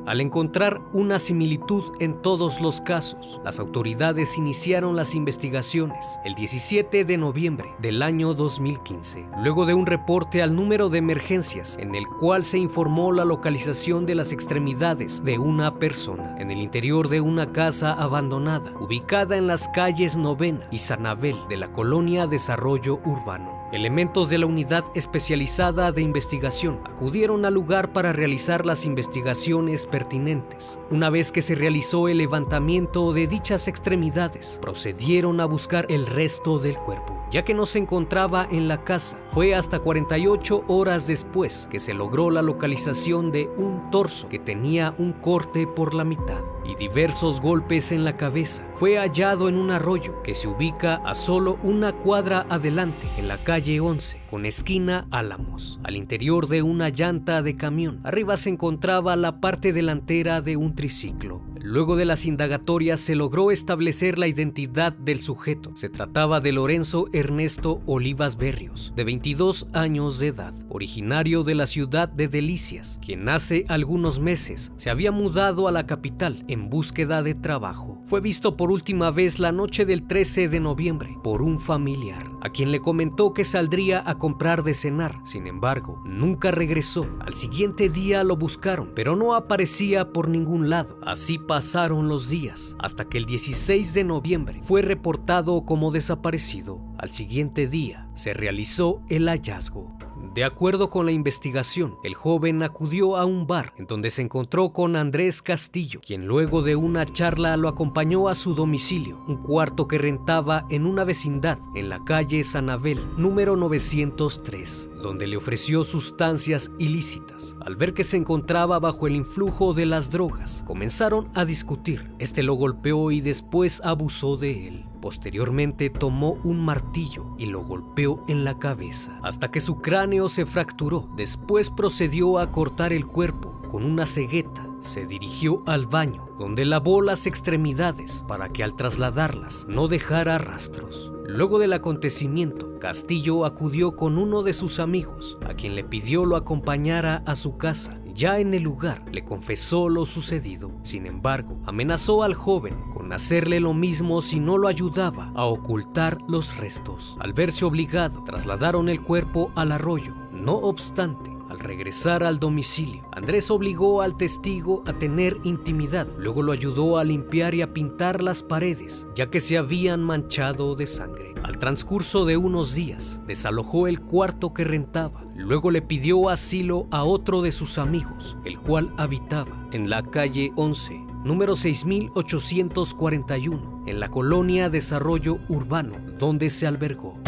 Al encontrar una similitud en todos los casos, las autoridades iniciaron las investigaciones el 17 de noviembre del año 2015, luego de un reporte al número de emergencias en el cual se informó la localización de las extremidades de una persona en el interior de una casa abandonada, ubicada en las calles Novena y San Abel de la colonia Desarrollo Urbano. Elementos de la Unidad Especializada de Investigación acudieron al lugar para realizar las investigaciones pertinentes. Una vez que se realizó el levantamiento de dichas extremidades, procedieron a buscar el resto del cuerpo, ya que no se encontraba en la casa. Fue hasta 48 horas después que se logró la localización de un torso que tenía un corte por la mitad y diversos golpes en la cabeza. Fue hallado en un arroyo que se ubica a solo una cuadra adelante, en la calle 11, con esquina Álamos, al interior de una llanta de camión. Arriba se encontraba la parte delantera de un triciclo. Luego de las indagatorias se logró establecer la identidad del sujeto. Se trataba de Lorenzo Ernesto Olivas Berrios, de 22 años de edad, originario de la ciudad de Delicias, quien hace algunos meses se había mudado a la capital en búsqueda de trabajo. Fue visto por última vez la noche del 13 de noviembre por un familiar, a quien le comentó que saldría a comprar de cenar. Sin embargo, nunca regresó. Al siguiente día lo buscaron, pero no aparecía por ningún lado. Así pasaron los días, hasta que el 16 de noviembre fue reportado como desaparecido. Al siguiente día se realizó el hallazgo. De acuerdo con la investigación, el joven acudió a un bar en donde se encontró con Andrés Castillo, quien luego de una charla lo acompañó a su domicilio, un cuarto que rentaba en una vecindad en la calle San Abel, número 903, donde le ofreció sustancias ilícitas. Al ver que se encontraba bajo el influjo de las drogas, comenzaron a discutir. Este lo golpeó y después abusó de él. Posteriormente tomó un martillo y lo golpeó en la cabeza hasta que su cráneo se fracturó. Después procedió a cortar el cuerpo con una cegueta. Se dirigió al baño, donde lavó las extremidades para que al trasladarlas no dejara rastros. Luego del acontecimiento, Castillo acudió con uno de sus amigos, a quien le pidió lo acompañara a su casa. Ya en el lugar le confesó lo sucedido. Sin embargo, amenazó al joven con hacerle lo mismo si no lo ayudaba a ocultar los restos. Al verse obligado, trasladaron el cuerpo al arroyo. No obstante, al regresar al domicilio, Andrés obligó al testigo a tener intimidad. Luego lo ayudó a limpiar y a pintar las paredes, ya que se habían manchado de sangre. Al transcurso de unos días, desalojó el cuarto que rentaba. Luego le pidió asilo a otro de sus amigos, el cual habitaba en la calle 11, número 6841, en la colonia Desarrollo Urbano, donde se albergó.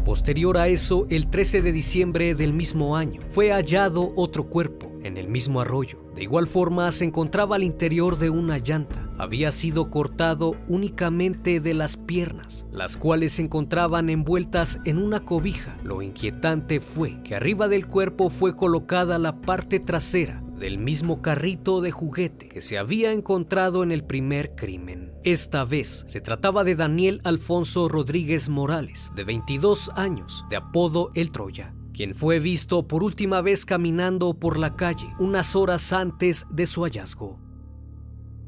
Posterior a eso, el 13 de diciembre del mismo año, fue hallado otro cuerpo en el mismo arroyo. De igual forma, se encontraba al interior de una llanta. Había sido cortado únicamente de las piernas, las cuales se encontraban envueltas en una cobija. Lo inquietante fue que arriba del cuerpo fue colocada la parte trasera del mismo carrito de juguete que se había encontrado en el primer crimen. Esta vez se trataba de Daniel Alfonso Rodríguez Morales, de 22 años, de apodo El Troya, quien fue visto por última vez caminando por la calle unas horas antes de su hallazgo.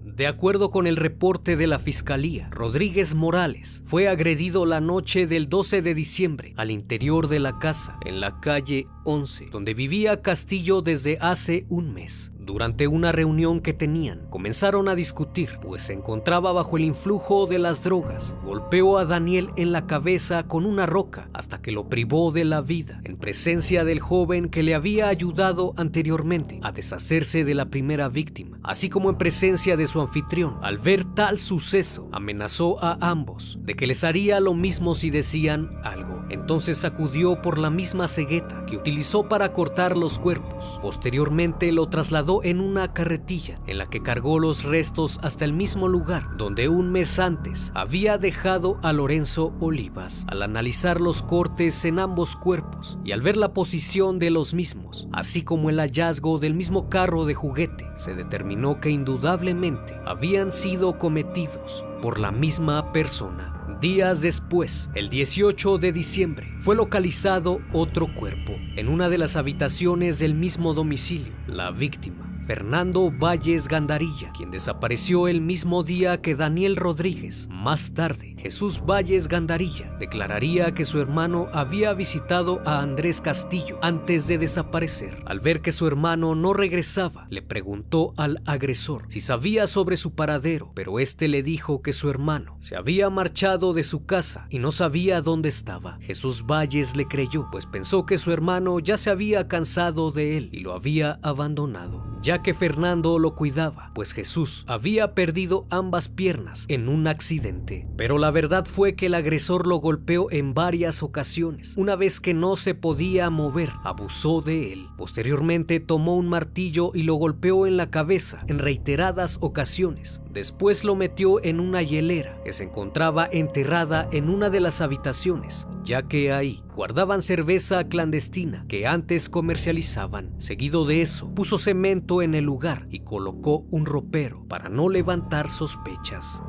De acuerdo con el reporte de la Fiscalía, Rodríguez Morales fue agredido la noche del 12 de diciembre al interior de la casa en la calle 11, donde vivía Castillo desde hace un mes. Durante una reunión que tenían, comenzaron a discutir, pues se encontraba bajo el influjo de las drogas. Golpeó a Daniel en la cabeza con una roca hasta que lo privó de la vida, en presencia del joven que le había ayudado anteriormente a deshacerse de la primera víctima, así como en presencia de su anfitrión. Al ver tal suceso, amenazó a ambos de que les haría lo mismo si decían algo. Entonces sacudió por la misma cegueta que utilizó para cortar los cuerpos. Posteriormente lo trasladó en una carretilla en la que cargó los restos hasta el mismo lugar donde un mes antes había dejado a Lorenzo Olivas. Al analizar los cortes en ambos cuerpos y al ver la posición de los mismos, así como el hallazgo del mismo carro de juguete, se determinó que indudablemente habían sido cometidos por la misma persona. Días después, el 18 de diciembre, fue localizado otro cuerpo en una de las habitaciones del mismo domicilio. La víctima, Fernando Valles Gandarilla, quien desapareció el mismo día que Daniel Rodríguez. Más tarde, Jesús Valles Gandarilla declararía que su hermano había visitado a Andrés Castillo antes de desaparecer. Al ver que su hermano no regresaba, le preguntó al agresor si sabía sobre su paradero, pero este le dijo que su hermano se había marchado de su casa y no sabía dónde estaba. Jesús Valles le creyó, pues pensó que su hermano ya se había cansado de él y lo había abandonado, ya que Fernando lo cuidaba, pues Jesús había perdido ambas piernas en un accidente. Pero la verdad fue que el agresor lo golpeó en varias ocasiones. Una vez que no se podía mover, abusó de él. Posteriormente tomó un martillo y lo golpeó en la cabeza en reiteradas ocasiones. Después lo metió en una hielera que se encontraba enterrada en una de las habitaciones, ya que ahí guardaban cerveza clandestina que antes comercializaban. Seguido de eso, puso cemento en el lugar y colocó un ropero para no levantar sospechas.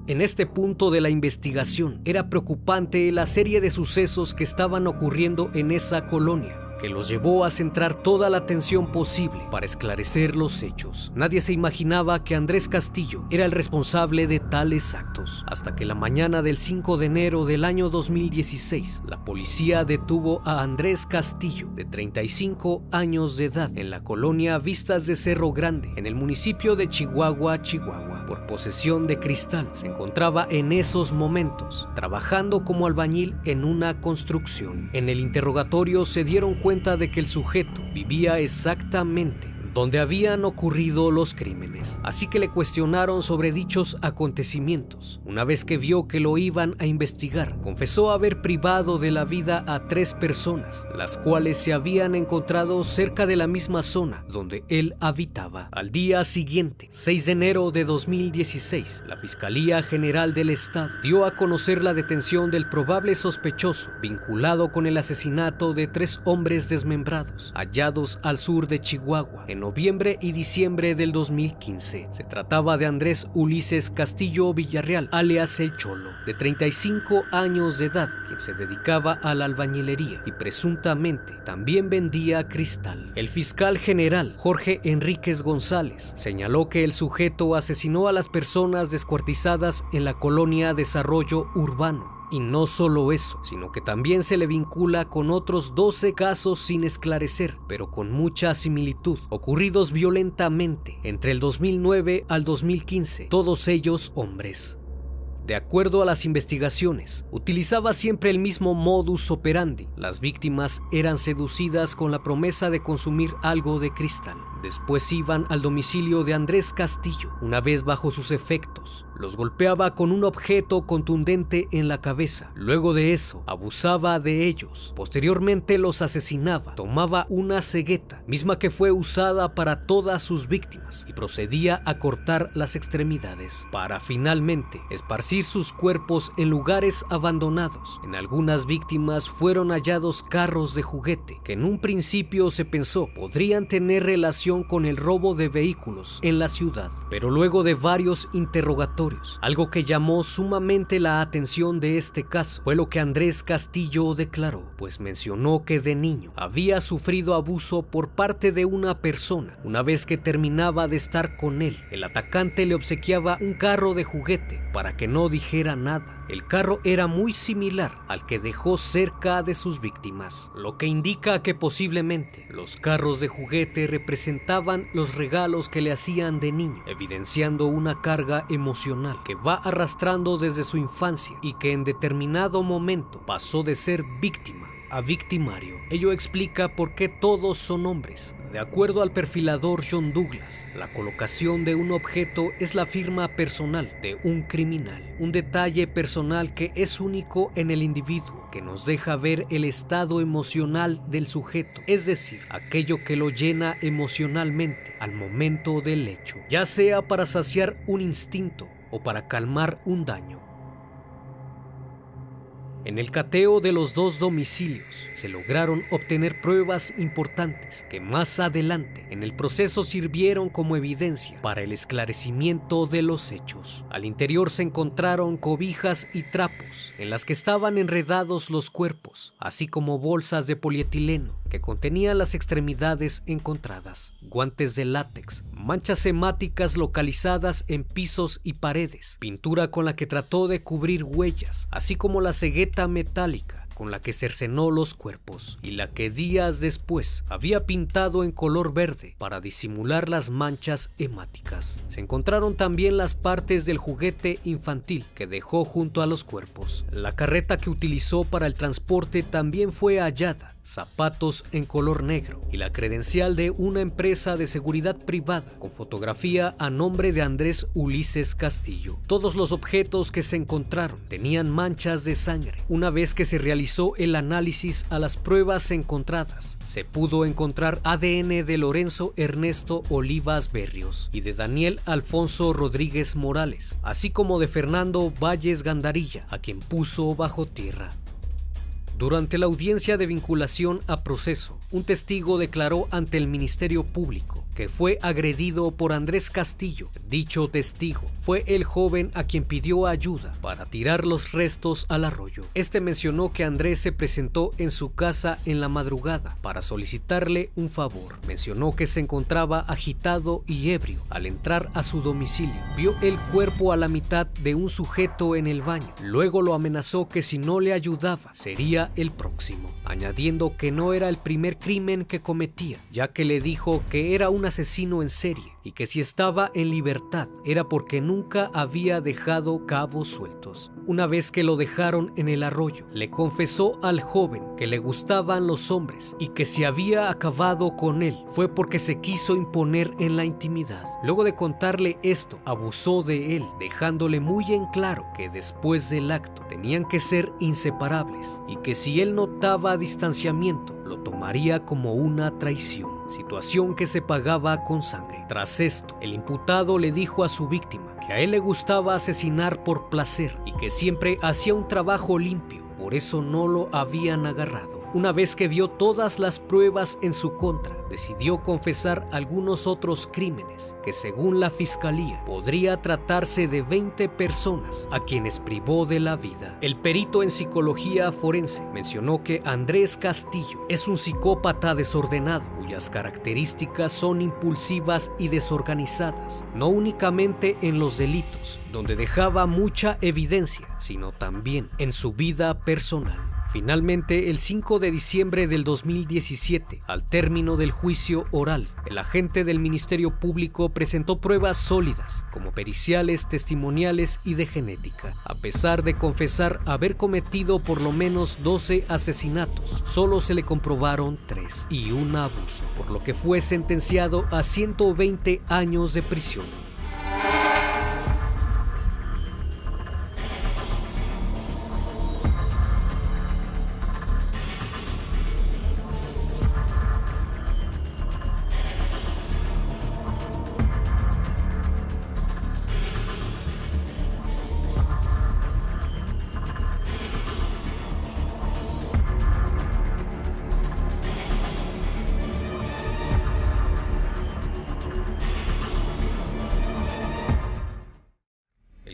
En este punto de la investigación era preocupante la serie de sucesos que estaban ocurriendo en esa colonia, que los llevó a centrar toda la atención posible para esclarecer los hechos. Nadie se imaginaba que Andrés Castillo era el responsable de tales actos, hasta que la mañana del 5 de enero del año 2016, la policía detuvo a Andrés Castillo, de 35 años de edad, en la colonia Vistas de Cerro Grande, en el municipio de Chihuahua, Chihuahua, por posesión de cristal. Se encontraba en esos momentos trabajando como albañil en una construcción. En el interrogatorio se dieron cuenta de que el sujeto vivía exactamente donde habían ocurrido los crímenes, así que le cuestionaron sobre dichos acontecimientos. Una vez que vio que lo iban a investigar, confesó haber privado de la vida a 3 personas, las cuales se habían encontrado cerca de la misma zona donde él habitaba. Al día siguiente, 6 de enero de 2016, la Fiscalía General del Estado dio a conocer la detención del probable sospechoso vinculado con el asesinato de 3 hombres desmembrados hallados al sur de Chihuahua en noviembre y diciembre del 2015. Se trataba de Andrés Ulises Castillo Villarreal, alias El Cholo, de 35 años de edad, quien se dedicaba a la albañilería y presuntamente también vendía cristal. El fiscal general Jorge Enríquez González señaló que el sujeto asesinó a las personas descuartizadas en la colonia Desarrollo Urbano. Y no solo eso, sino que también se le vincula con otros 12 casos sin esclarecer, pero con mucha similitud, ocurridos violentamente entre el 2009 al 2015, todos ellos hombres. De acuerdo a las investigaciones, utilizaba siempre el mismo modus operandi. Las víctimas eran seducidas con la promesa de consumir algo de cristal. Después iban al domicilio de Andrés Castillo. Una vez bajo sus efectos, los golpeaba con un objeto contundente en la cabeza. Luego de eso, abusaba de ellos. Posteriormente los asesinaba. Tomaba una cegueta, misma que fue usada para todas sus víctimas, y procedía a cortar las extremidades para finalmente esparcir sus cuerpos en lugares abandonados. En algunas víctimas fueron hallados carros de juguete que en un principio se pensó podrían tener relación con el robo de vehículos en la ciudad, pero luego de varios interrogatorios, algo que llamó sumamente la atención de este caso fue lo que Andrés Castillo declaró, pues mencionó que de niño había sufrido abuso por parte de una persona. Una vez que terminaba de estar con él, el atacante le obsequiaba un carro de juguete para que no dijera nada. El carro era muy similar al que dejó cerca de sus víctimas, lo que indica que posiblemente los carros de juguete representaban los regalos que le hacían de niño, evidenciando una carga emocional que va arrastrando desde su infancia y que en determinado momento pasó de ser víctima a victimario. Ello explica por qué todos son hombres. De acuerdo al perfilador John Douglas, la colocación de un objeto es la firma personal de un criminal, un detalle personal que es único en el individuo, que nos deja ver el estado emocional del sujeto, es decir, aquello que lo llena emocionalmente al momento del hecho, ya sea para saciar un instinto o para calmar un daño. En el cateo de los dos domicilios se lograron obtener pruebas importantes que más adelante en el proceso sirvieron como evidencia para el esclarecimiento de los hechos. Al interior se encontraron cobijas y trapos en las que estaban enredados los cuerpos, así como bolsas de polietileno que contenían las extremidades encontradas, guantes de látex, manchas hemáticas localizadas en pisos y paredes, pintura con la que trató de cubrir huellas, así como la cegueta metálica con la que cercenó los cuerpos y la que días después había pintado en color verde para disimular las manchas hemáticas. Se encontraron también las partes del juguete infantil que dejó junto a los cuerpos. La carreta que utilizó para el transporte también fue hallada, zapatos en color negro y la credencial de una empresa de seguridad privada con fotografía a nombre de Andrés Ulises Castillo. Todos los objetos que se encontraron tenían manchas de sangre. Una vez que se realizó el análisis a las pruebas encontradas, se pudo encontrar ADN de Lorenzo Ernesto Olivas Berrios y de Daniel Alfonso Rodríguez Morales, así como de Fernando Valles Gandarilla, a quien puso bajo tierra. Durante la audiencia de vinculación a proceso, un testigo declaró ante el Ministerio Público que fue agredido por Andrés Castillo. Dicho testigo fue el joven a quien pidió ayuda para tirar los restos al arroyo. Este mencionó que Andrés se presentó en su casa en la madrugada para solicitarle un favor. Mencionó que se encontraba agitado y ebrio al entrar a su domicilio. Vio el cuerpo a la mitad de un sujeto en el baño. Luego lo amenazó que si no le ayudaba sería el próximo, añadiendo que no era el primer crimen que cometía, ya que le dijo que era un asesino en serie y que si estaba en libertad era porque nunca había dejado cabos sueltos. Una vez que lo dejaron en el arroyo, le confesó al joven que le gustaban los hombres y que si había acabado con él fue porque se quiso imponer en la intimidad. Luego de contarle esto, abusó de él, dejándole muy en claro que después del acto tenían que ser inseparables y que si él notaba distanciamiento, lo tomaría como una traición, situación que se pagaba con sangre. Tras esto, el imputado le dijo a su víctima que a él le gustaba asesinar por placer y que siempre hacía un trabajo limpio, por eso no lo habían agarrado. Una vez que vio todas las pruebas en su contra, decidió confesar algunos otros crímenes que, según la fiscalía, podría tratarse de 20 personas a quienes privó de la vida. El perito en psicología forense mencionó que Andrés Castillo es un psicópata desordenado cuyas características son impulsivas y desorganizadas, no únicamente en los delitos, donde dejaba mucha evidencia, sino también en su vida personal. Finalmente, el 5 de diciembre del 2017, al término del juicio oral, el agente del Ministerio Público presentó pruebas sólidas, como periciales, testimoniales y de genética. A pesar de confesar haber cometido por lo menos 12 asesinatos, solo se le comprobaron 3 y un abuso, por lo que fue sentenciado a 120 años de prisión.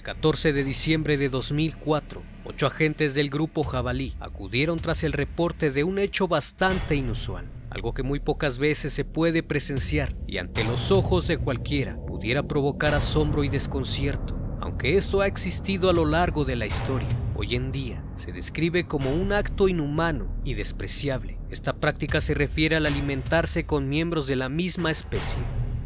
14 de diciembre de 2004, 8 agentes del grupo Jabalí acudieron tras el reporte de un hecho bastante inusual, algo que muy pocas veces se puede presenciar y ante los ojos de cualquiera pudiera provocar asombro y desconcierto. Aunque esto ha existido a lo largo de la historia, hoy en día se describe como un acto inhumano y despreciable. Esta práctica se refiere al alimentarse con miembros de la misma especie,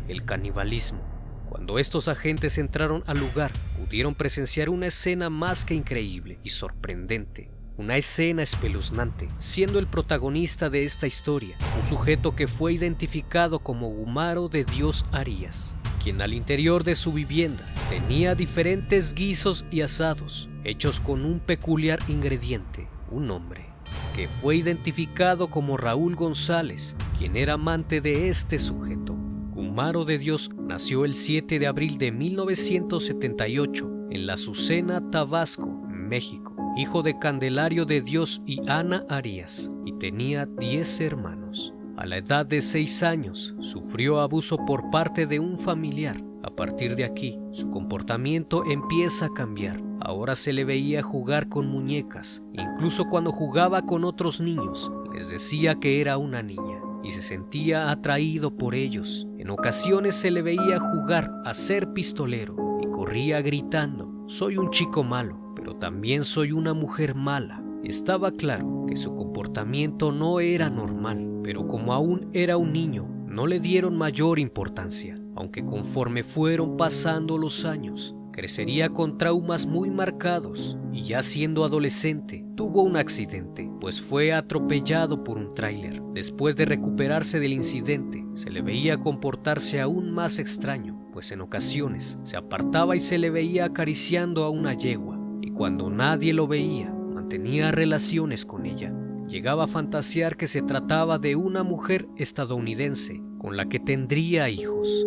el canibalismo. Cuando estos agentes entraron al lugar, pudieron presenciar una escena más que increíble y sorprendente. Una escena espeluznante, siendo el protagonista de esta historia un sujeto que fue identificado como Gumaro de Dios Arias, quien al interior de su vivienda tenía diferentes guisos y asados, hechos con un peculiar ingrediente, un hombre, que fue identificado como Raúl González, quien era amante de este sujeto. Gumaro de Dios nació el 7 de abril de 1978 en La Azucena, Tabasco, México, hijo de Candelario de Dios y Ana Arias, y tenía 10 hermanos. A la edad de 6 años, sufrió abuso por parte de un familiar. A partir de aquí, su comportamiento empieza a cambiar. Ahora se le veía jugar con muñecas. Incluso cuando jugaba con otros niños, les decía que era una niña y se sentía atraído por ellos. En ocasiones se le veía jugar a ser pistolero y corría gritando: «Soy un chico malo, pero también soy una mujer mala». Estaba claro que su comportamiento no era normal, pero como aún era un niño, no le dieron mayor importancia, aunque conforme fueron pasando los años, crecería con traumas muy marcados y ya siendo adolescente tuvo un accidente, pues fue atropellado por un tráiler. Después de recuperarse del incidente, se le veía comportarse aún más extraño, pues en ocasiones se apartaba y se le veía acariciando a una yegua, y cuando nadie lo veía, mantenía relaciones con ella. Llegaba a fantasear que se trataba de una mujer estadounidense con la que tendría hijos.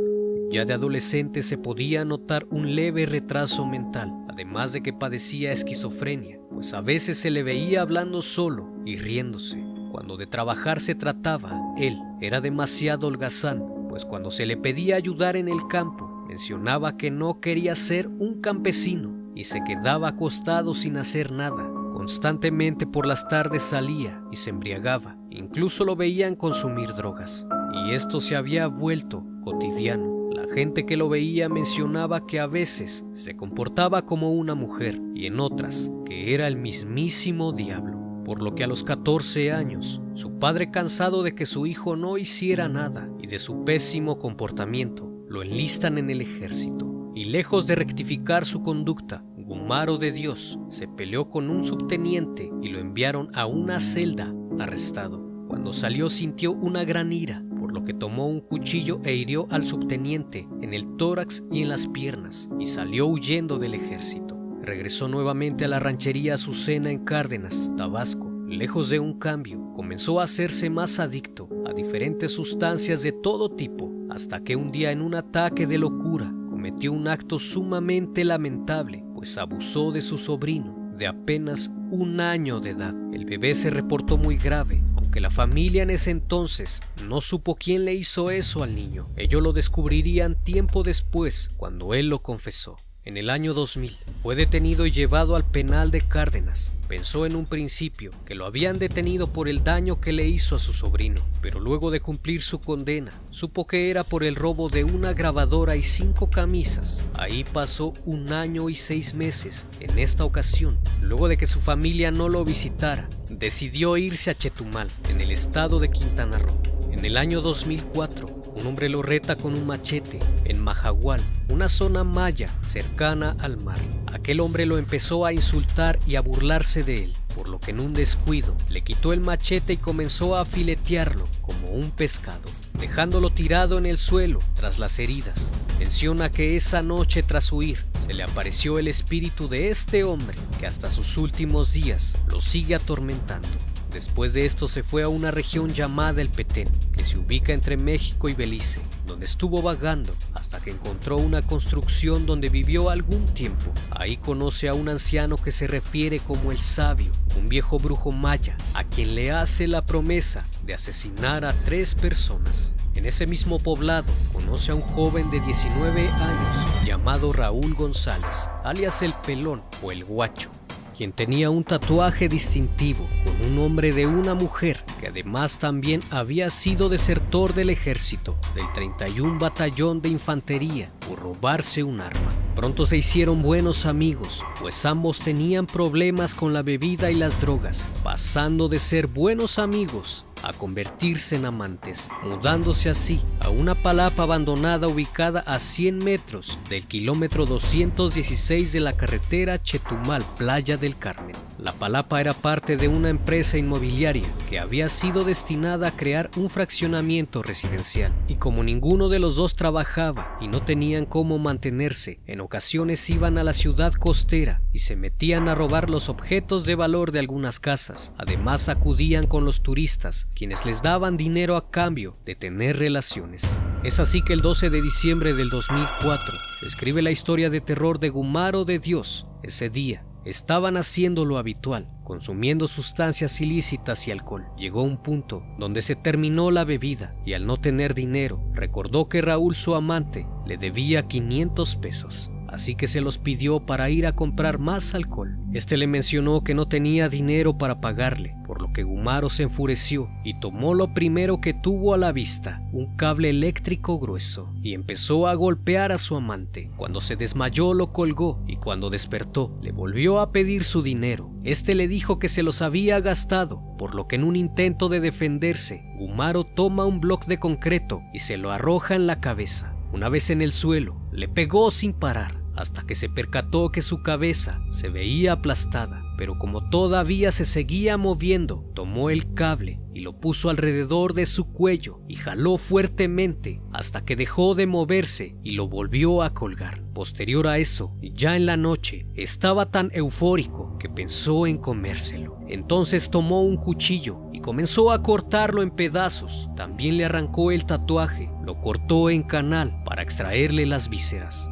Ya de adolescente se podía notar un leve retraso mental, además de que padecía esquizofrenia, pues a veces se le veía hablando solo y riéndose. Cuando de trabajar se trataba, él era demasiado holgazán, pues cuando se le pedía ayudar en el campo, mencionaba que no quería ser un campesino y se quedaba acostado sin hacer nada. Constantemente por las tardes salía y se embriagaba, incluso lo veían consumir drogas, y esto se había vuelto cotidiano. La gente que lo veía mencionaba que a veces se comportaba como una mujer y en otras que era el mismísimo diablo, por lo que a los 14 años, su padre, cansado de que su hijo no hiciera nada y de su pésimo comportamiento, lo enlistan en el ejército, y lejos de rectificar su conducta, Gumaro de Dios se peleó con un subteniente y lo enviaron a una celda arrestado. Cuando salió sintió una gran ira, por lo que tomó un cuchillo e hirió al subteniente en el tórax y en las piernas y salió huyendo del ejército. Regresó nuevamente a la ranchería Azucena en Cárdenas, Tabasco. Lejos de un cambio, comenzó a hacerse más adicto a diferentes sustancias de todo tipo, hasta que un día en un ataque de locura cometió un acto sumamente lamentable, pues abusó de su sobrino de apenas 1 año de edad. El bebé se reportó muy grave, aunque la familia en ese entonces no supo quién le hizo eso al niño. Ellos lo descubrirían tiempo después, cuando él lo confesó. En el año 2000 fue detenido y llevado al penal de Cárdenas. Pensó en un principio que lo habían detenido por el daño que le hizo a su sobrino, pero luego de cumplir su condena, supo que era por el robo de una grabadora y 5 camisas. Ahí pasó 1 año y 6 meses. En esta ocasión, luego de que su familia no lo visitara, decidió irse a Chetumal, en el estado de Quintana Roo. En el año 2004, un hombre lo reta con un machete en Majahual, una zona maya cercana al mar. Aquel hombre lo empezó a insultar y a burlarse de él, por lo que en un descuido le quitó el machete y comenzó a filetearlo como un pescado, dejándolo tirado en el suelo tras las heridas. Menciona que esa noche, tras huir, se le apareció el espíritu de este hombre que hasta sus últimos días lo sigue atormentando. Después de esto se fue a una región llamada El Petén, que se ubica entre México y Belice, donde estuvo vagando hasta que encontró una construcción donde vivió algún tiempo. Ahí conoce a un anciano que se refiere como el Sabio, un viejo brujo maya, a quien le hace la promesa de asesinar a 3 personas. En ese mismo poblado conoce a un joven de 19 años llamado Raúl González, alias El Pelón o El Guacho, quien tenía un tatuaje distintivo con un nombre de una mujer que además también había sido desertor del ejército del 31 Batallón de Infantería por robarse un arma. Pronto se hicieron buenos amigos, pues ambos tenían problemas con la bebida y las drogas, pasando de ser buenos amigos a convertirse en amantes, mudándose así a una palapa abandonada ubicada a 100 metros del kilómetro 216 de la carretera Chetumal-Playa del Carmen. La palapa era parte de una empresa inmobiliaria que había sido destinada a crear un fraccionamiento residencial, y como ninguno de los dos trabajaba y no tenían cómo mantenerse, en ocasiones iban a la ciudad costera y se metían a robar los objetos de valor de algunas casas. Además acudían con los turistas, quienes les daban dinero a cambio de tener relaciones. Es así que el 12 de diciembre del 2004 escribe la historia de terror de Gumaro de Dios. Ese día estaban haciendo lo habitual, consumiendo sustancias ilícitas y alcohol. Llegó un punto donde se terminó la bebida y al no tener dinero, recordó que Raúl, su amante, le debía 500 pesos. Así que se los pidió para ir a comprar más alcohol. Este le mencionó que no tenía dinero para pagarle, por lo que Gumaro se enfureció y tomó lo primero que tuvo a la vista, un cable eléctrico grueso, y empezó a golpear a su amante. Cuando se desmayó lo colgó y cuando despertó le volvió a pedir su dinero. Este le dijo que se los había gastado, por lo que en un intento de defenderse, Gumaro toma un bloque de concreto y se lo arroja en la cabeza. Una vez en el suelo, le pegó sin parar, hasta que se percató que su cabeza se veía aplastada, pero como todavía se seguía moviendo, tomó el cable y lo puso alrededor de su cuello y jaló fuertemente hasta que dejó de moverse y lo volvió a colgar. Posterior a eso, ya en la noche, estaba tan eufórico que pensó en comérselo. Entonces tomó un cuchillo y comenzó a cortarlo en pedazos. También le arrancó el tatuaje, lo cortó en canal para extraerle las vísceras.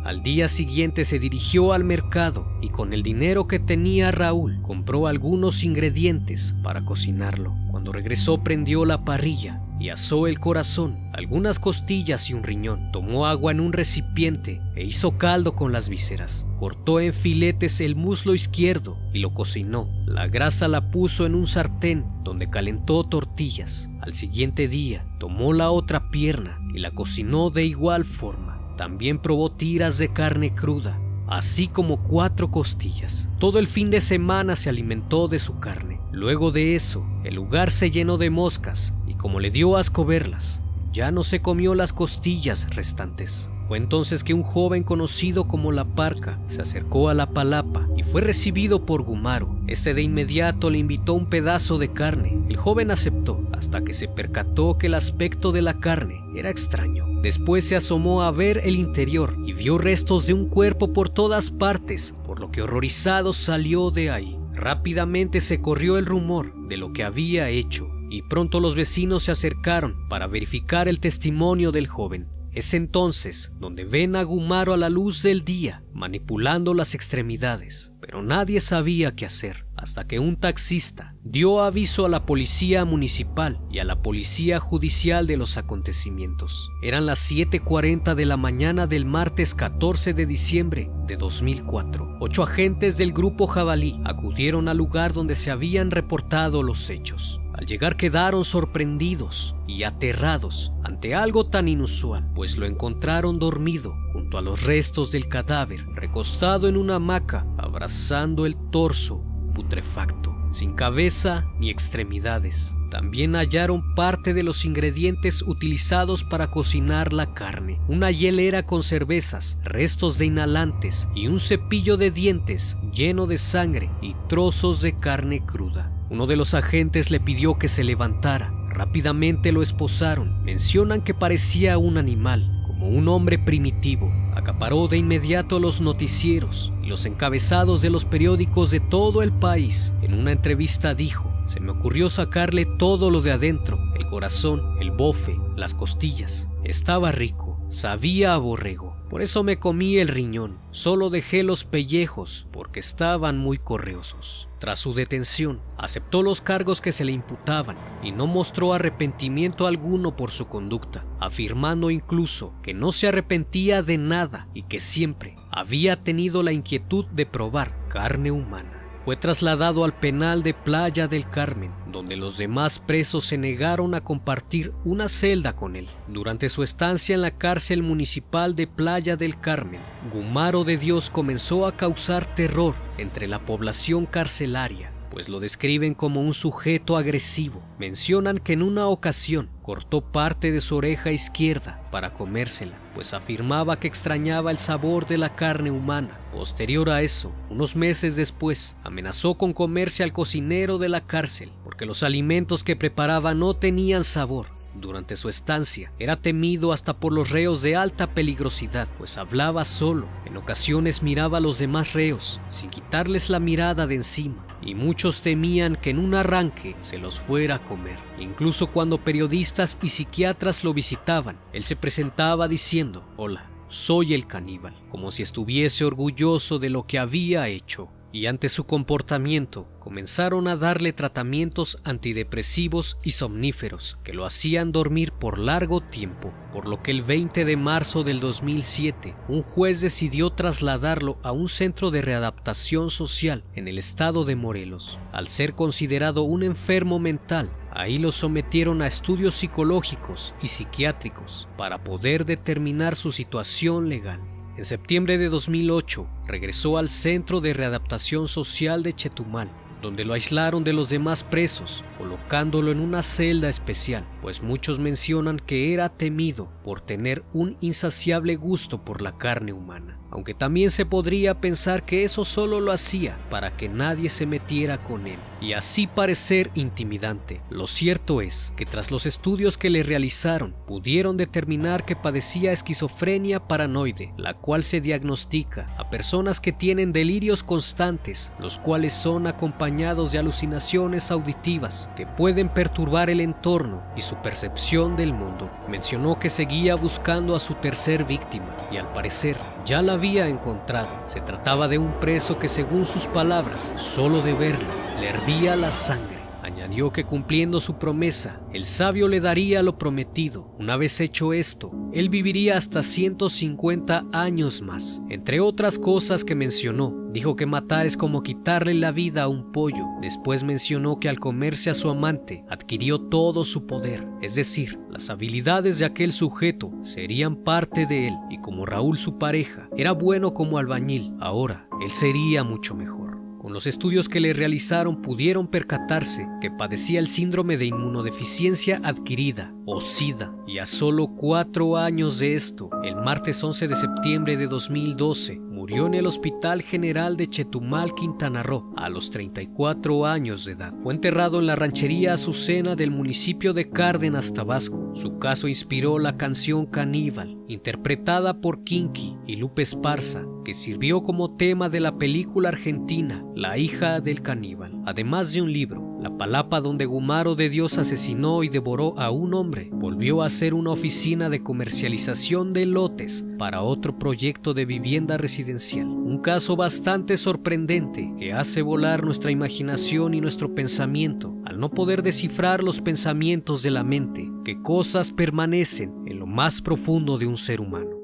Al día siguiente se dirigió al mercado y con el dinero que tenía Raúl compró algunos ingredientes para cocinarlo. Cuando regresó prendió la parrilla y asó el corazón, algunas costillas y un riñón. Tomó agua en un recipiente e hizo caldo con las vísceras. Cortó en filetes el muslo izquierdo y lo cocinó. La grasa la puso en un sartén donde calentó tortillas. Al siguiente día tomó la otra pierna y la cocinó de igual forma. También probó tiras de carne cruda, así como 4 costillas. Todo el fin de semana se alimentó de su carne. Luego de eso, el lugar se llenó de moscas y como le dio asco verlas, ya no se comió las costillas restantes. Fue entonces que un joven conocido como La Parca se acercó a la palapa y fue recibido por Gumaro. Este de inmediato le invitó un pedazo de carne. El joven aceptó hasta que se percató que el aspecto de la carne era extraño. Después se asomó a ver el interior y vio restos de un cuerpo por todas partes, por lo que horrorizado salió de ahí. Rápidamente se corrió el rumor de lo que había hecho y pronto los vecinos se acercaron para verificar el testimonio del joven. Es entonces donde ven a Gumaro a la luz del día, manipulando las extremidades, pero nadie sabía qué hacer, hasta que un taxista dio aviso a la policía municipal y a la policía judicial de los acontecimientos. Eran las 7:40 de la mañana del martes 14 de diciembre de 2004. 8 agentes del grupo Jabalí acudieron al lugar donde se habían reportado los hechos. Al llegar quedaron sorprendidos y aterrados ante algo tan inusual, pues lo encontraron dormido junto a los restos del cadáver, recostado en una hamaca, abrazando el torso putrefacto, sin cabeza ni extremidades. También hallaron parte de los ingredientes utilizados para cocinar la carne, una hielera con cervezas, restos de inhalantes y un cepillo de dientes lleno de sangre y trozos de carne cruda. Uno de los agentes le pidió que se levantara. Rápidamente lo esposaron. Mencionan que parecía un animal, como un hombre primitivo. Acaparó de inmediato los noticieros y los encabezados de los periódicos de todo el país. En una entrevista dijo: "Se me ocurrió sacarle todo lo de adentro, el corazón, el bofe, las costillas. Estaba rico, sabía a borrego. Por eso me comí el riñón. Solo dejé los pellejos porque estaban muy correosos". Tras su detención, aceptó los cargos que se le imputaban y no mostró arrepentimiento alguno por su conducta, afirmando incluso que no se arrepentía de nada y que siempre había tenido la inquietud de probar carne humana. Fue trasladado al penal de Playa del Carmen, donde los demás presos se negaron a compartir una celda con él. Durante su estancia en la cárcel municipal de Playa del Carmen, Gumaro de Dios comenzó a causar terror entre la población carcelaria, pues lo describen como un sujeto agresivo. Mencionan que en una ocasión cortó parte de su oreja izquierda para comérsela, pues afirmaba que extrañaba el sabor de la carne humana. Posterior a eso, unos meses después, amenazó con comerse al cocinero de la cárcel, porque los alimentos que preparaba no tenían sabor. Durante su estancia, era temido hasta por los reos de alta peligrosidad, pues hablaba solo. En ocasiones miraba a los demás reos, sin quitarles la mirada de encima, y muchos temían que en un arranque se los fuera a comer. Incluso cuando periodistas y psiquiatras lo visitaban, él se presentaba diciendo: «Hola, soy el caníbal», como si estuviese orgulloso de lo que había hecho. Y ante su comportamiento, comenzaron a darle tratamientos antidepresivos y somníferos que lo hacían dormir por largo tiempo, por lo que el 20 de marzo del 2007, un juez decidió trasladarlo a un centro de readaptación social en el estado de Morelos. Al ser considerado un enfermo mental, ahí lo sometieron a estudios psicológicos y psiquiátricos para poder determinar su situación legal. En septiembre de 2008, regresó al Centro de Readaptación Social de Chetumal, donde lo aislaron de los demás presos, colocándolo en una celda especial, pues muchos mencionan que era temido por tener un insaciable gusto por la carne humana, aunque también se podría pensar que eso solo lo hacía para que nadie se metiera con él y así parecer intimidante. Lo cierto es que tras los estudios que le realizaron, pudieron determinar que padecía esquizofrenia paranoide, la cual se diagnostica a personas que tienen delirios constantes, los cuales son acompañados de alucinaciones auditivas que pueden perturbar el entorno y su percepción del mundo. Mencionó que seguía buscando a su tercer víctima y al parecer ya la había encontrado. Se trataba de un preso que, según sus palabras, solo de verlo le hervía la sangre. Añadió que cumpliendo su promesa, el sabio le daría lo prometido. Una vez hecho esto, él viviría hasta 150 años más. Entre otras cosas que mencionó, dijo que matar es como quitarle la vida a un pollo. Después mencionó que al comerse a su amante, adquirió todo su poder. Es decir, las habilidades de aquel sujeto serían parte de él, y como Raúl, su pareja, era bueno como albañil, ahora él sería mucho mejor. Con los estudios que le realizaron pudieron percatarse que padecía el síndrome de inmunodeficiencia adquirida, o SIDA, y a solo 4 años de esto, el martes 11 de septiembre de 2012, murió en el Hospital General de Chetumal, Quintana Roo, a los 34 años de edad. Fue enterrado en la ranchería Azucena del municipio de Cárdenas, Tabasco. Su caso inspiró la canción Caníbal, interpretada por Kinky y Lupe Esparza, que sirvió como tema de la película argentina La hija del caníbal, además de un libro. La palapa donde Gumaro de Dios asesinó y devoró a un hombre volvió a ser una oficina de comercialización de lotes para otro proyecto de vivienda residencial. Un caso bastante sorprendente que hace volar nuestra imaginación y nuestro pensamiento al no poder descifrar los pensamientos de la mente, qué cosas permanecen en lo más profundo de un ser humano.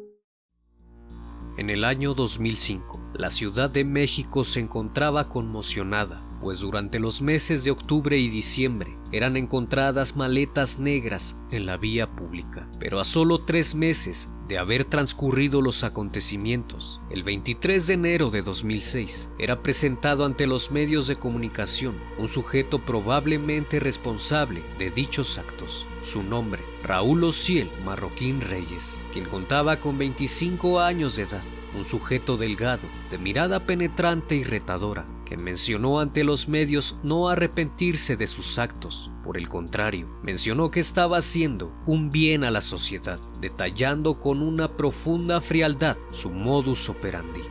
En el año 2005, la Ciudad de México se encontraba conmocionada, pues durante los meses de octubre y diciembre eran encontradas maletas negras en la vía pública. Pero a solo 3 meses de haber transcurrido los acontecimientos, el 23 de enero de 2006, era presentado ante los medios de comunicación un sujeto probablemente responsable de dichos actos. Su nombre, Raúl Ociel Marroquín Reyes, quien contaba con 25 años de edad, un sujeto delgado, de mirada penetrante y retadora, que mencionó ante los medios no arrepentirse de sus actos. Por el contrario, mencionó que estaba haciendo un bien a la sociedad, detallando con una profunda frialdad su modus operandi.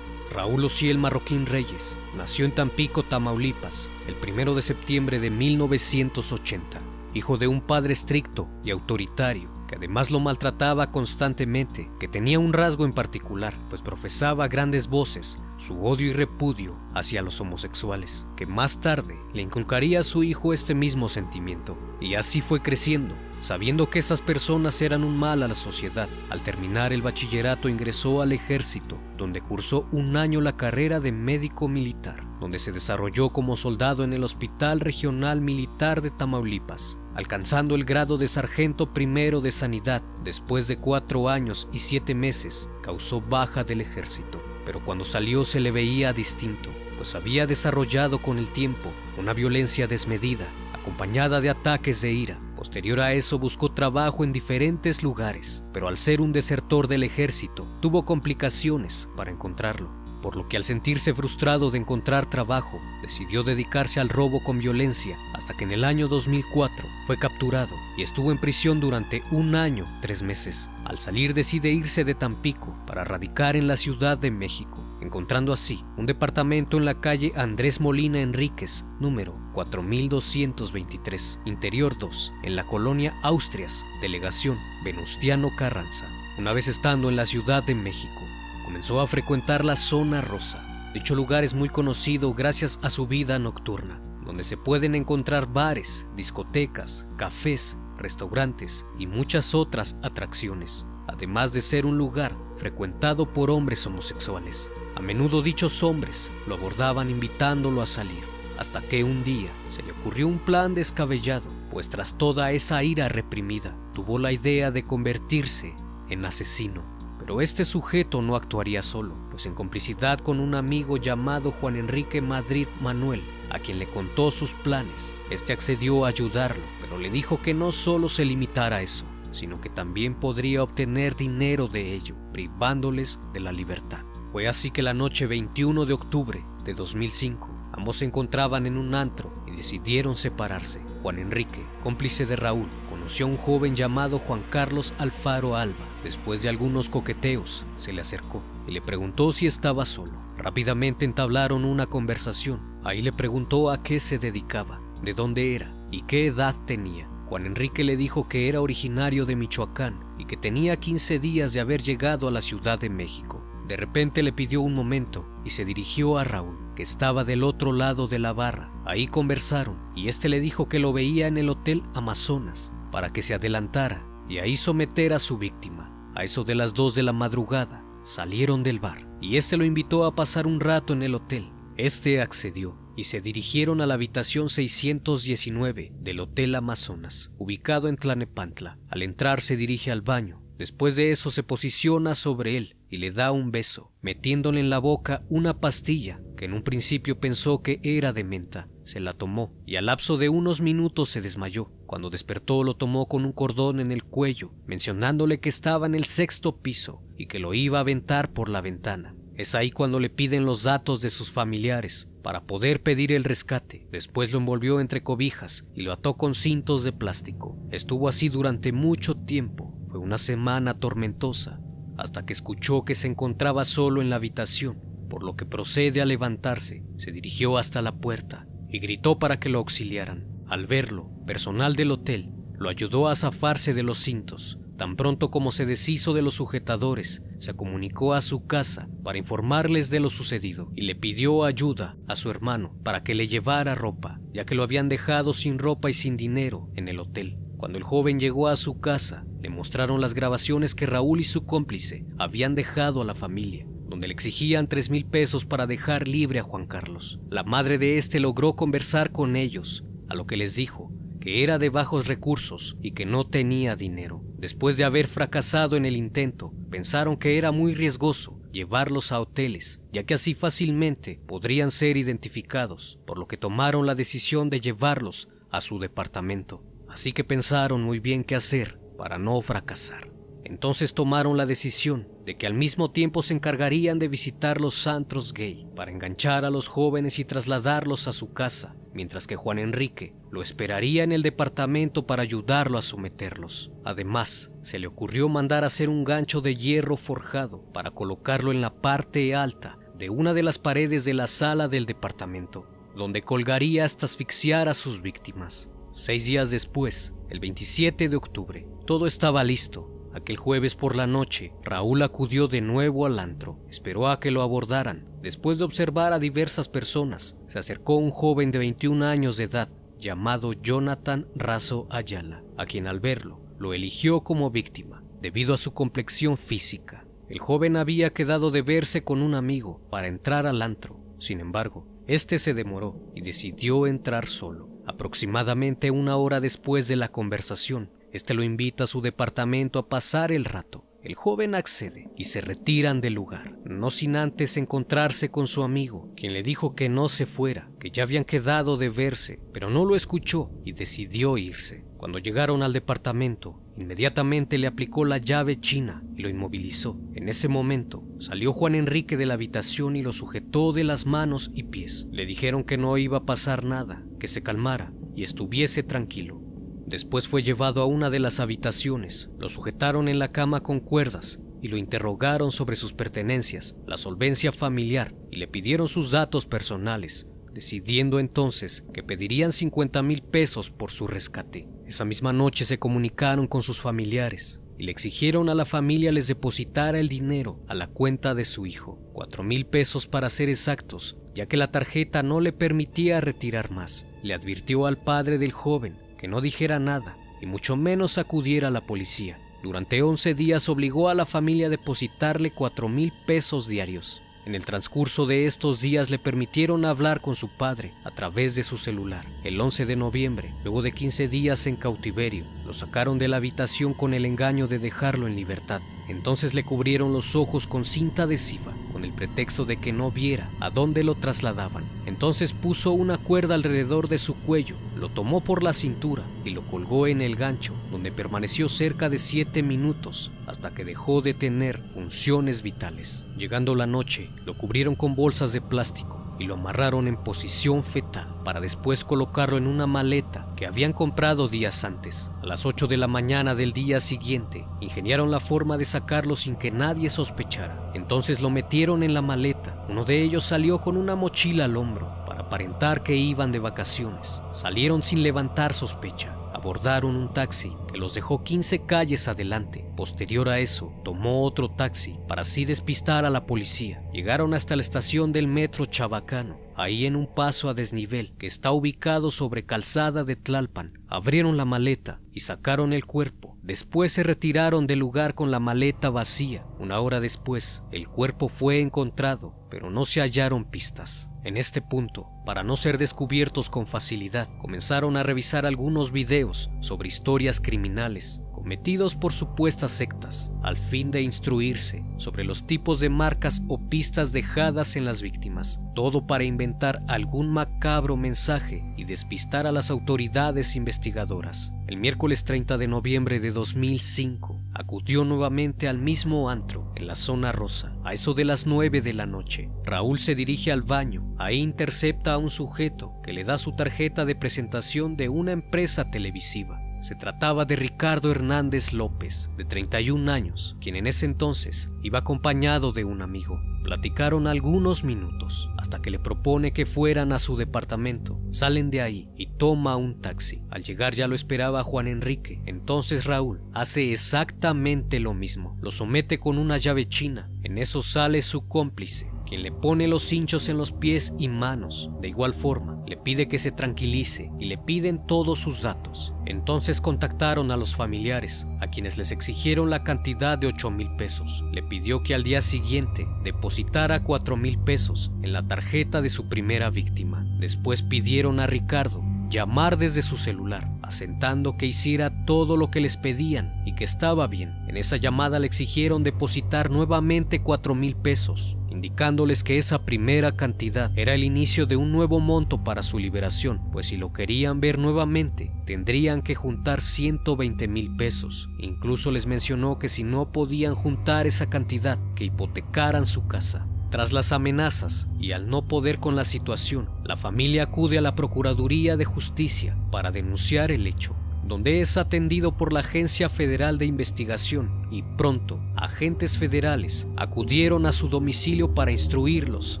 Raúl Ociel Marroquín Reyes nació en Tampico, Tamaulipas, el 1 de septiembre de 1980, hijo de un padre estricto y autoritario, que además lo maltrataba constantemente, que tenía un rasgo en particular, pues profesaba grandes voces su odio y repudio hacia los homosexuales, que más tarde le inculcaría a su hijo este mismo sentimiento. Y así fue creciendo, sabiendo que esas personas eran un mal a la sociedad. Al terminar el bachillerato ingresó al ejército, donde cursó un año la carrera de médico militar, donde se desarrolló como soldado en el Hospital Regional Militar de Tamaulipas, alcanzando el grado de sargento primero de sanidad. Después de 4 años y 7 meses, causó baja del ejército, pero cuando salió se le veía distinto, pues había desarrollado con el tiempo una violencia desmedida, acompañada de ataques de ira. Posterior a eso buscó trabajo en diferentes lugares, pero al ser un desertor del ejército, tuvo complicaciones para encontrarlo, por lo que al sentirse frustrado de encontrar trabajo, decidió dedicarse al robo con violencia, hasta que en el año 2004 fue capturado y estuvo en prisión durante 1 año, 3 meses. Al salir decide irse de Tampico para radicar en la Ciudad de México, encontrando así un departamento en la calle Andrés Molina Enríquez, número 4223, Interior 2, en la colonia Austrias, delegación Venustiano Carranza. Una vez estando en la Ciudad de México, comenzó a frecuentar la Zona Rosa. Dicho lugar es muy conocido gracias a su vida nocturna, donde se pueden encontrar bares, discotecas, cafés, restaurantes y muchas otras atracciones, además de ser un lugar frecuentado por hombres homosexuales. A menudo dichos hombres lo abordaban invitándolo a salir, hasta que un día se le ocurrió un plan descabellado, pues tras toda esa ira reprimida, tuvo la idea de convertirse en asesino. Pero este sujeto no actuaría solo, pues en complicidad con un amigo llamado Juan Enrique Madrid Manuel, a quien le contó sus planes. Este accedió a ayudarlo, pero le dijo que no solo se limitara a eso, sino que también podría obtener dinero de ello, privándoles de la libertad. Fue así que la noche 21 de octubre de 2005, ambos se encontraban en un antro y decidieron separarse. Juan Enrique, cómplice de Raúl, conoció a un joven llamado Juan Carlos Alfaro Alba. Después de algunos coqueteos, se le acercó y le preguntó si estaba solo. Rápidamente entablaron una conversación. Ahí le preguntó a qué se dedicaba, de dónde era y qué edad tenía. Juan Enrique le dijo que era originario de Michoacán y que tenía 15 días de haber llegado a la Ciudad de México. De repente le pidió un momento y se dirigió a Raúl, que estaba del otro lado de la barra. Ahí conversaron y este le dijo que lo veía en el Hotel Amazonas para que se adelantara y ahí someter a su víctima. A eso de las 2 de la madrugada salieron del bar y este lo invitó a pasar un rato en el hotel. Este accedió y se dirigieron a la habitación 619 del Hotel Amazonas, ubicado en Tlalnepantla. Al entrar se dirige al baño. Después de eso se posiciona sobre él y le da un beso, metiéndole en la boca una pastilla que en un principio pensó que era de menta. Se la tomó y al lapso de unos minutos se desmayó. Cuando despertó lo tomó con un cordón en el cuello, mencionándole que estaba en el 6º piso y que lo iba a aventar por la ventana. Es ahí cuando le piden los datos de sus familiares para poder pedir el rescate. Después lo envolvió entre cobijas y lo ató con cintos de plástico. Estuvo así durante mucho tiempo. Fue una semana tormentosa, hasta que escuchó que se encontraba solo en la habitación, por lo que procede a levantarse. Se dirigió hasta la puerta y gritó para que lo auxiliaran. Al verlo, personal del hotel lo ayudó a zafarse de los cintos. Tan pronto como se deshizo de los sujetadores, se comunicó a su casa para informarles de lo sucedido y le pidió ayuda a su hermano para que le llevara ropa, ya que lo habían dejado sin ropa y sin dinero en el hotel. Cuando el joven llegó a su casa, le mostraron las grabaciones que Raúl y su cómplice habían dejado a la familia, donde le exigían 3,000 pesos para dejar libre a Juan Carlos. La madre de este logró conversar con ellos, a lo que les dijo que era de bajos recursos y que no tenía dinero. Después de haber fracasado en el intento, pensaron que era muy riesgoso llevarlos a hoteles, ya que así fácilmente podrían ser identificados, por lo que tomaron la decisión de llevarlos a su departamento. Así que pensaron muy bien qué hacer para no fracasar. Entonces tomaron la decisión de que al mismo tiempo se encargarían de visitar los antros gay para enganchar a los jóvenes y trasladarlos a su casa, mientras que Juan Enrique lo esperaría en el departamento para ayudarlo a someterlos. Además, se le ocurrió mandar hacer un gancho de hierro forjado para colocarlo en la parte alta de una de las paredes de la sala del departamento, donde colgaría hasta asfixiar a sus víctimas. 6 días después, el 27 de octubre, todo estaba listo. Aquel jueves por la noche, Raúl acudió de nuevo al antro. Esperó a que lo abordaran. Después de observar a diversas personas, se acercó un joven de 21 años de edad, llamado Jonathan Razo Ayala, a quien al verlo, lo eligió como víctima, debido a su complexión física. El joven había quedado de verse con un amigo para entrar al antro. Sin embargo, este se demoró y decidió entrar solo. Aproximadamente una hora después de la conversación, este lo invita a su departamento a pasar el rato. El joven accede y se retiran del lugar, no sin antes encontrarse con su amigo, quien le dijo que no se fuera, que ya habían quedado de verse, pero no lo escuchó y decidió irse. Cuando llegaron al departamento, inmediatamente le aplicó la llave china y lo inmovilizó. En ese momento, salió Juan Enrique de la habitación y lo sujetó de las manos y pies. Le dijeron que no iba a pasar nada, que se calmara y estuviese tranquilo. Después fue llevado a una de las habitaciones, lo sujetaron en la cama con cuerdas y lo interrogaron sobre sus pertenencias, la solvencia familiar y le pidieron sus datos personales, decidiendo entonces que pedirían 50,000 pesos por su rescate. Esa misma noche se comunicaron con sus familiares y le exigieron a la familia les depositara el dinero a la cuenta de su hijo, 4,000 pesos para ser exactos, ya que la tarjeta no le permitía retirar más. Le advirtió al padre del joven que no dijera nada y mucho menos acudiera a la policía. Durante 11 días obligó a la familia a depositarle 4,000 pesos diarios. En el transcurso de estos días le permitieron hablar con su padre a través de su celular. El 11 de noviembre, luego de 15 días en cautiverio, lo sacaron de la habitación con el engaño de dejarlo en libertad. Entonces le cubrieron los ojos con cinta adhesiva, con el pretexto de que no viera a dónde lo trasladaban. Entonces puso una cuerda alrededor de su cuello, lo tomó por la cintura y lo colgó en el gancho, donde permaneció cerca de 7 minutos, hasta que dejó de tener funciones vitales. Llegando la noche, lo cubrieron con bolsas de plástico y lo amarraron en posición fetal para después colocarlo en una maleta que habían comprado días antes. A las 8 de la mañana del día siguiente, ingeniaron la forma de sacarlo sin que nadie sospechara. Entonces lo metieron en la maleta. Uno de ellos salió con una mochila al hombro para aparentar que iban de vacaciones. Salieron sin levantar sospecha. Abordaron un taxi que los dejó 15 calles adelante. Posterior a eso, tomó otro taxi para así despistar a la policía. Llegaron hasta la estación del metro Chabacano. Ahí, en un paso a desnivel que está ubicado sobre Calzada de Tlalpan, abrieron la maleta y sacaron el cuerpo. Después se retiraron del lugar con la maleta vacía. Una hora después, el cuerpo fue encontrado, pero no se hallaron pistas. En este punto, para no ser descubiertos con facilidad, comenzaron a revisar algunos videos sobre historias criminales cometidos por supuestas sectas, al fin de instruirse sobre los tipos de marcas o pistas dejadas en las víctimas, todo para inventar algún macabro mensaje y despistar a las autoridades investigadoras. El miércoles 30 de noviembre de 2005, acudió nuevamente al mismo antro en la zona rosa. A eso de las 9 de la noche, Raúl se dirige al baño. Ahí intercepta a un sujeto que le da su tarjeta de presentación de una empresa televisiva. Se trataba de Ricardo Hernández López, de 31 años, quien en ese entonces iba acompañado de un amigo. Platicaron algunos minutos, hasta que le propone que fueran a su departamento. Salen de ahí y toma un taxi. Al llegar ya lo esperaba Juan Enrique. Entonces Raúl hace exactamente lo mismo. Lo somete con una llave china. En eso sale su cómplice, quien le pone los cinchos en los pies y manos. De igual forma, le pide que se tranquilice y le piden todos sus datos. Entonces contactaron a los familiares, a quienes les exigieron la cantidad de 8,000 pesos. Le pidió que al día siguiente depositara 4,000 pesos en la tarjeta de su primera víctima. Después pidieron a Ricardo llamar desde su celular, asentando que hiciera todo lo que les pedían y que estaba bien. En esa llamada le exigieron depositar nuevamente 4,000 pesos, indicándoles que esa primera cantidad era el inicio de un nuevo monto para su liberación, pues si lo querían ver nuevamente, tendrían que juntar 120,000 pesos. Incluso les mencionó que si no podían juntar esa cantidad, que hipotecaran su casa. Tras las amenazas y al no poder con la situación, la familia acude a la Procuraduría de Justicia para denunciar el hecho, donde es atendido por la Agencia Federal de Investigación y pronto agentes federales acudieron a su domicilio para instruirlos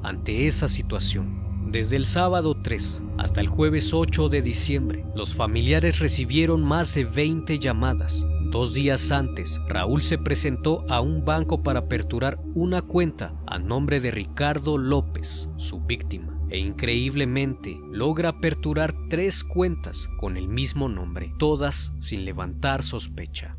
ante esa situación. Desde el sábado 3 hasta el jueves 8 de diciembre, los familiares recibieron más de 20 llamadas 2 días antes, Raúl se presentó a un banco para aperturar una cuenta a nombre de Ricardo López, su víctima, e increíblemente logra aperturar 3 cuentas con el mismo nombre, todas sin levantar sospecha.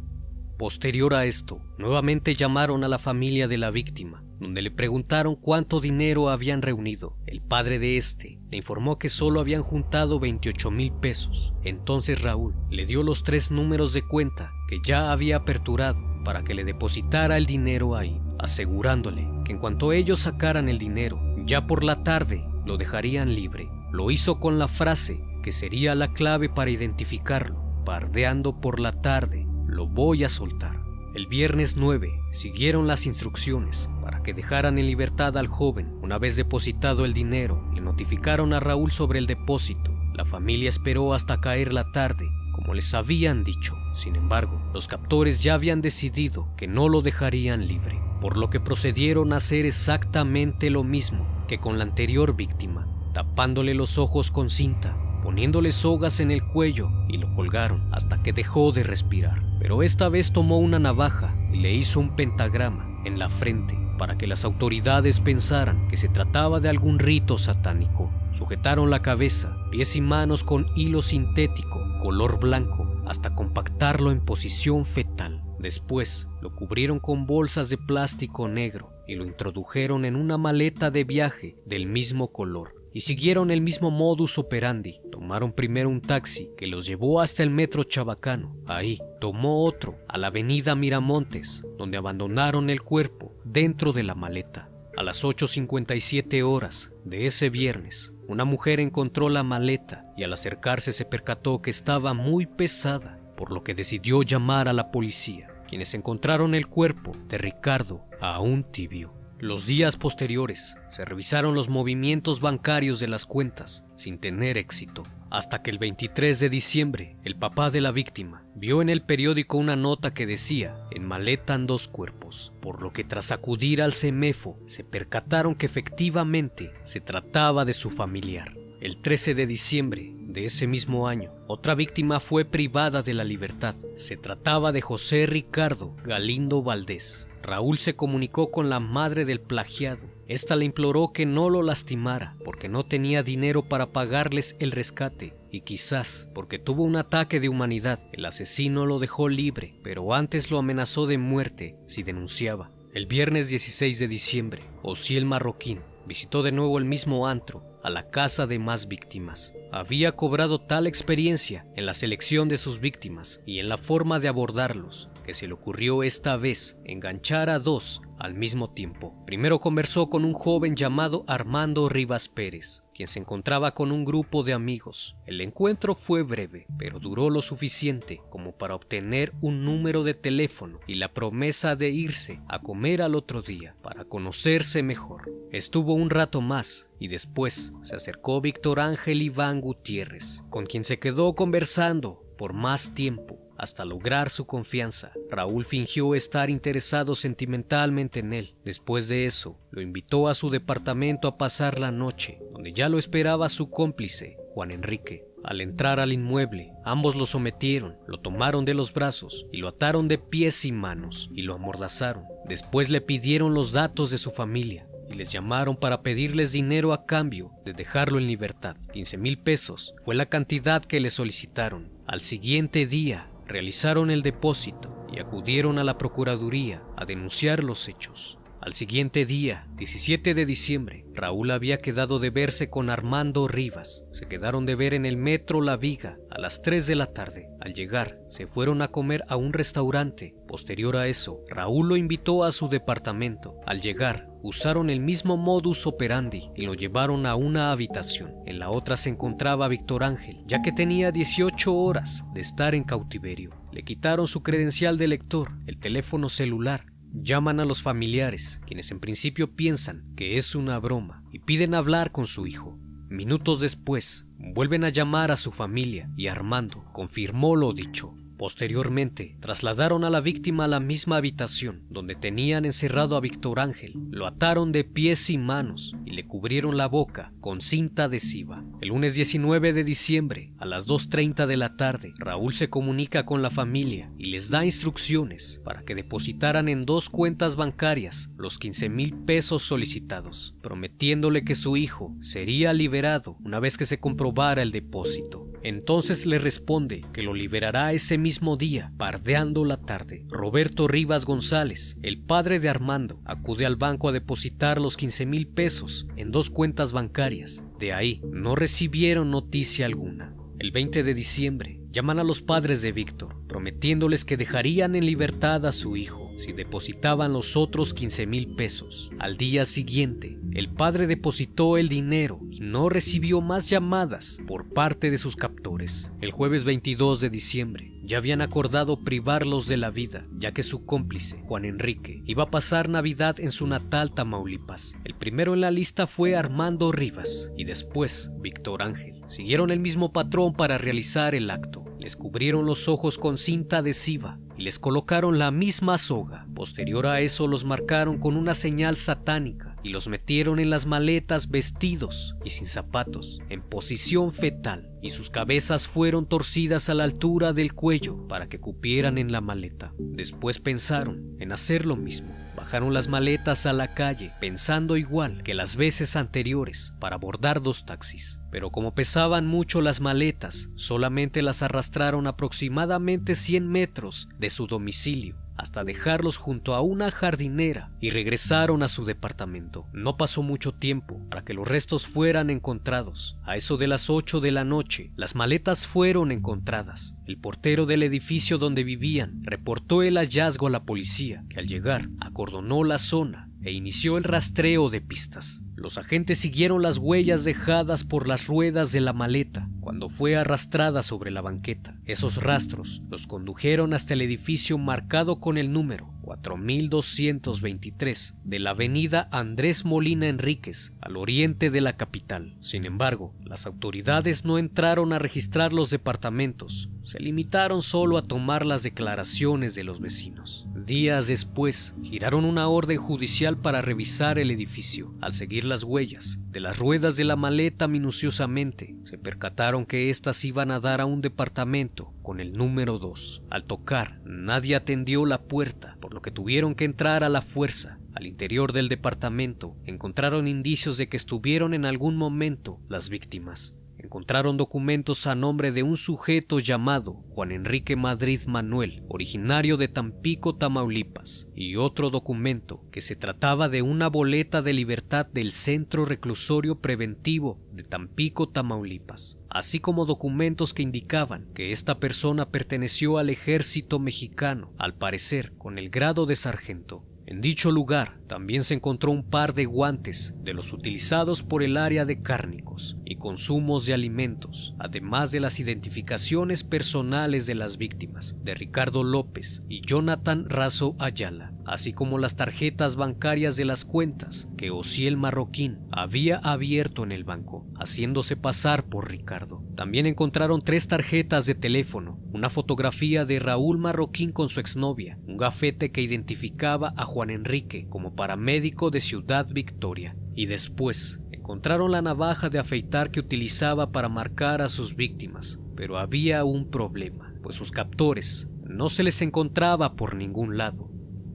Posterior a esto, nuevamente llamaron a la familia de la víctima, donde le preguntaron cuánto dinero habían reunido. El padre de este le informó que solo habían juntado 28,000 pesos. Entonces Raúl le dio los 3 números de cuenta que ya había aperturado para que le depositara el dinero ahí, asegurándole que en cuanto ellos sacaran el dinero, ya por la tarde lo dejarían libre. Lo hizo con la frase que sería la clave para identificarlo: pardeando por la tarde, lo voy a soltar. El viernes 9 siguieron las instrucciones para que dejaran en libertad al joven. Una vez depositado el dinero, le notificaron a Raúl sobre el depósito. La familia esperó hasta caer la tarde, como les habían dicho. Sin embargo, los captores ya habían decidido que no lo dejarían libre, por lo que procedieron a hacer exactamente lo mismo que con la anterior víctima, tapándole los ojos con cinta, poniéndole sogas en el cuello, y lo colgaron hasta que dejó de respirar. Pero esta vez tomó una navaja y le hizo un pentagrama en la frente para que las autoridades pensaran que se trataba de algún rito satánico. Sujetaron la cabeza, pies y manos con hilo sintético color blanco hasta compactarlo en posición fetal. Después lo cubrieron con bolsas de plástico negro y lo introdujeron en una maleta de viaje del mismo color. Y siguieron el mismo modus operandi. Tomaron primero un taxi que los llevó hasta el metro Chabacano. Ahí tomó otro a la avenida Miramontes, donde abandonaron el cuerpo dentro de la maleta. A las 8:57 horas de ese viernes, una mujer encontró la maleta y al acercarse se percató que estaba muy pesada, por lo que decidió llamar a la policía, quienes encontraron el cuerpo de Ricardo aún tibio. Los días posteriores se revisaron los movimientos bancarios de las cuentas sin tener éxito, hasta que el 23 de diciembre el papá de la víctima vio en el periódico una nota que decía: en maleta 2 cuerpos, por lo que tras acudir al CEMEFO se percataron que efectivamente se trataba de su familiar. El 13 de diciembre de ese mismo año, otra víctima fue privada de la libertad. Se trataba de José Ricardo Galindo Valdés. Raúl se comunicó con la madre del plagiado. Esta le imploró que no lo lastimara porque no tenía dinero para pagarles el rescate y quizás porque tuvo un ataque de humanidad. El asesino lo dejó libre, pero antes lo amenazó de muerte si denunciaba. El viernes 16 de diciembre, Osiel Marroquín visitó de nuevo el mismo antro, a la casa de más víctimas. Había cobrado tal experiencia en la selección de sus víctimas y en la forma de abordarlos, que se le ocurrió esta vez enganchar a 2 al mismo tiempo. Primero conversó con un joven llamado Armando Rivas Pérez, quien se encontraba con un grupo de amigos. El encuentro fue breve, pero duró lo suficiente como para obtener un número de teléfono y la promesa de irse a comer al otro día para conocerse mejor. Estuvo un rato más y después se acercó Víctor Ángel Iván Gutiérrez, con quien se quedó conversando por más tiempo hasta lograr su confianza. Raúl fingió estar interesado sentimentalmente en él. Después de eso, lo invitó a su departamento a pasar la noche, donde ya lo esperaba su cómplice, Juan Enrique. Al entrar al inmueble, ambos lo sometieron, lo tomaron de los brazos y lo ataron de pies y manos y lo amordazaron. Después le pidieron los datos de su familia y les llamaron para pedirles dinero a cambio de dejarlo en libertad. 15,000 pesos fue la cantidad que le solicitaron. Al siguiente día, realizaron el depósito y acudieron a la Procuraduría a denunciar los hechos. Al siguiente día, 17 de diciembre, Raúl había quedado de verse con Armando Rivas. Se quedaron de ver en el metro La Viga a las 3 de la tarde. Al llegar, se fueron a comer a un restaurante. Posterior a eso, Raúl lo invitó a su departamento. Al llegar, usaron el mismo modus operandi y lo llevaron a una habitación. En la otra se encontraba Víctor Ángel, ya que tenía 18 horas de estar en cautiverio. Le quitaron su credencial de lector, el teléfono celular. Llaman a los familiares, quienes en principio piensan que es una broma, y piden hablar con su hijo. Minutos después, vuelven a llamar a su familia y Armando confirmó lo dicho. Posteriormente, trasladaron a la víctima a la misma habitación donde tenían encerrado a Víctor Ángel. Lo ataron de pies y manos y le cubrieron la boca con cinta adhesiva. El lunes 19 de diciembre, a las 2:30 de la tarde, Raúl se comunica con la familia y les da instrucciones para que depositaran en 2 cuentas bancarias los 15,000 pesos solicitados, prometiéndole que su hijo sería liberado una vez que se comprobara el depósito. Entonces le responde que lo liberará ese mismo día, pardeando la tarde. Roberto Rivas González, el padre de Armando, acude al banco a depositar los 15,000 pesos en 2 cuentas bancarias. De ahí no recibieron noticia alguna. El 20 de diciembre llaman a los padres de Víctor, prometiéndoles que dejarían en libertad a su hijo si depositaban los otros 15,000 pesos. Al día siguiente, el padre depositó el dinero y no recibió más llamadas por parte de sus captores. El jueves 22 de diciembre ya habían acordado privarlos de la vida, ya que su cómplice, Juan Enrique, iba a pasar Navidad en su natal Tamaulipas. El primero en la lista fue Armando Rivas y después Víctor Ángel. Siguieron el mismo patrón para realizar el acto. Les cubrieron los ojos con cinta adhesiva y les colocaron la misma soga. Posterior a eso los marcaron con una señal satánica y los metieron en las maletas vestidos y sin zapatos, en posición fetal, y sus cabezas fueron torcidas a la altura del cuello para que cupieran en la maleta. Después pensaron en hacer lo mismo. Bajaron las maletas a la calle, pensando igual que las veces anteriores, para abordar 2 taxis. Pero como pesaban mucho las maletas, solamente las arrastraron aproximadamente 100 metros de su domicilio, hasta dejarlos junto a una jardinera, y regresaron a su departamento. No pasó mucho tiempo para que los restos fueran encontrados. A eso de las 8 de la noche, las maletas fueron encontradas. El portero del edificio donde vivían reportó el hallazgo a la policía, que al llegar acordonó la zona e inició el rastreo de pistas. Los agentes siguieron las huellas dejadas por las ruedas de la maleta cuando fue arrastrada sobre la banqueta. Esos rastros los condujeron hasta el edificio marcado con el número 4223 de la avenida Andrés Molina Enríquez, al oriente de la capital. Sin embargo, las autoridades no entraron a registrar los departamentos. Se limitaron solo a tomar las declaraciones de los vecinos. Días después, giraron una orden judicial para revisar el edificio. Al seguir las huellas de las ruedas de la maleta minuciosamente, se percataron que éstas iban a dar a un departamento con el número 2. Al tocar, nadie atendió la puerta, por lo que tuvieron que entrar a la fuerza. Al interior del departamento encontraron indicios de que estuvieron en algún momento las víctimas. Encontraron documentos a nombre de un sujeto llamado Juan Enrique Madrid Manuel, originario de Tampico, Tamaulipas, y otro documento que se trataba de una boleta de libertad del Centro Reclusorio Preventivo de Tampico, Tamaulipas, así como documentos que indicaban que esta persona perteneció al ejército mexicano, al parecer con el grado de sargento. En dicho lugar también se encontró un par de guantes de los utilizados por el área de cárnicos y consumos de alimentos, además de las identificaciones personales de las víctimas, de Ricardo López y Jonathan Razo Ayala, así como las tarjetas bancarias de las cuentas que Osiel Marroquín había abierto en el banco, haciéndose pasar por Ricardo. También encontraron 3 tarjetas de teléfono, una fotografía de Raúl Marroquín con su exnovia, un gafete que identificaba a Juan Enrique como paramédico de Ciudad Victoria, y después encontraron la navaja de afeitar que utilizaba para marcar a sus víctimas. Pero había un problema, pues sus captores no se les encontraba por ningún lado.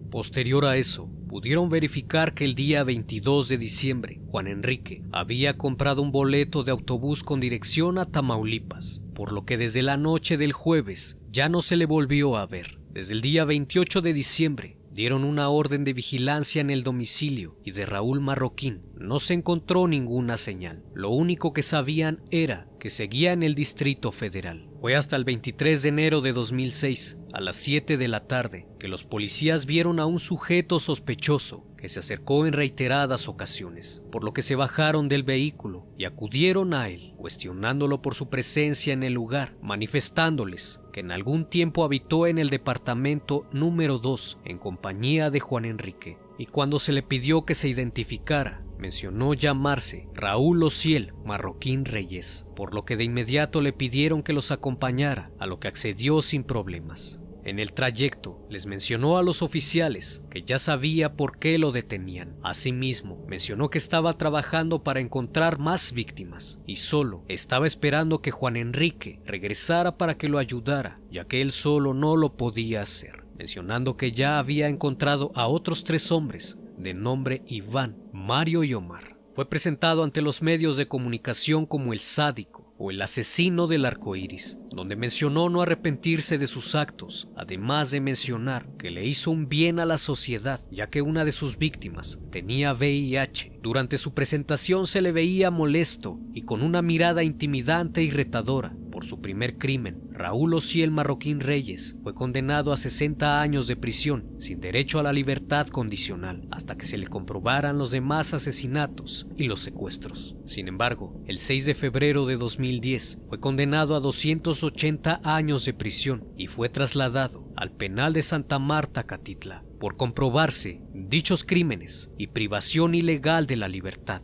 Posterior a eso, pudieron verificar que el día 22 de diciembre, Juan Enrique había comprado un boleto de autobús con dirección a Tamaulipas, por lo que desde la noche del jueves ya no se le volvió a ver. Desde el día 28 de diciembre, dieron una orden de vigilancia en el domicilio y de Raúl Marroquín no se encontró ninguna señal. Lo único que sabían era que seguía en el Distrito Federal. Fue hasta el 23 de enero de 2006, a las 7 de la tarde, que los policías vieron a un sujeto sospechoso que se acercó en reiteradas ocasiones, por lo que se bajaron del vehículo y acudieron a él, cuestionándolo por su presencia en el lugar, manifestándoles que en algún tiempo habitó en el departamento número 2 en compañía de Juan Enrique, y cuando se le pidió que se identificara, mencionó llamarse Raúl Osiel Marroquín Reyes, por lo que de inmediato le pidieron que los acompañara, a lo que accedió sin problemas. En el trayecto les mencionó a los oficiales que ya sabía por qué lo detenían. Asimismo, mencionó que estaba trabajando para encontrar más víctimas y solo estaba esperando que Juan Enrique regresara para que lo ayudara, ya que él solo no lo podía hacer, mencionando que ya había encontrado a otros 3 hombres de nombre Iván, Mario y Omar. Fue presentado ante los medios de comunicación como el sádico o el asesino del arco iris, donde mencionó no arrepentirse de sus actos, además de mencionar que le hizo un bien a la sociedad, ya que una de sus víctimas tenía VIH. Durante su presentación se le veía molesto y con una mirada intimidante y retadora. Por su primer crimen, Raúl Ociel Marroquín Reyes fue condenado a 60 años de prisión sin derecho a la libertad condicional hasta que se le comprobaran los demás asesinatos y los secuestros. Sin embargo, el 6 de febrero de 2010 fue condenado a 280 años de prisión y fue trasladado al penal de Santa Marta, Catitla, por comprobarse dichos crímenes y privación ilegal de la libertad.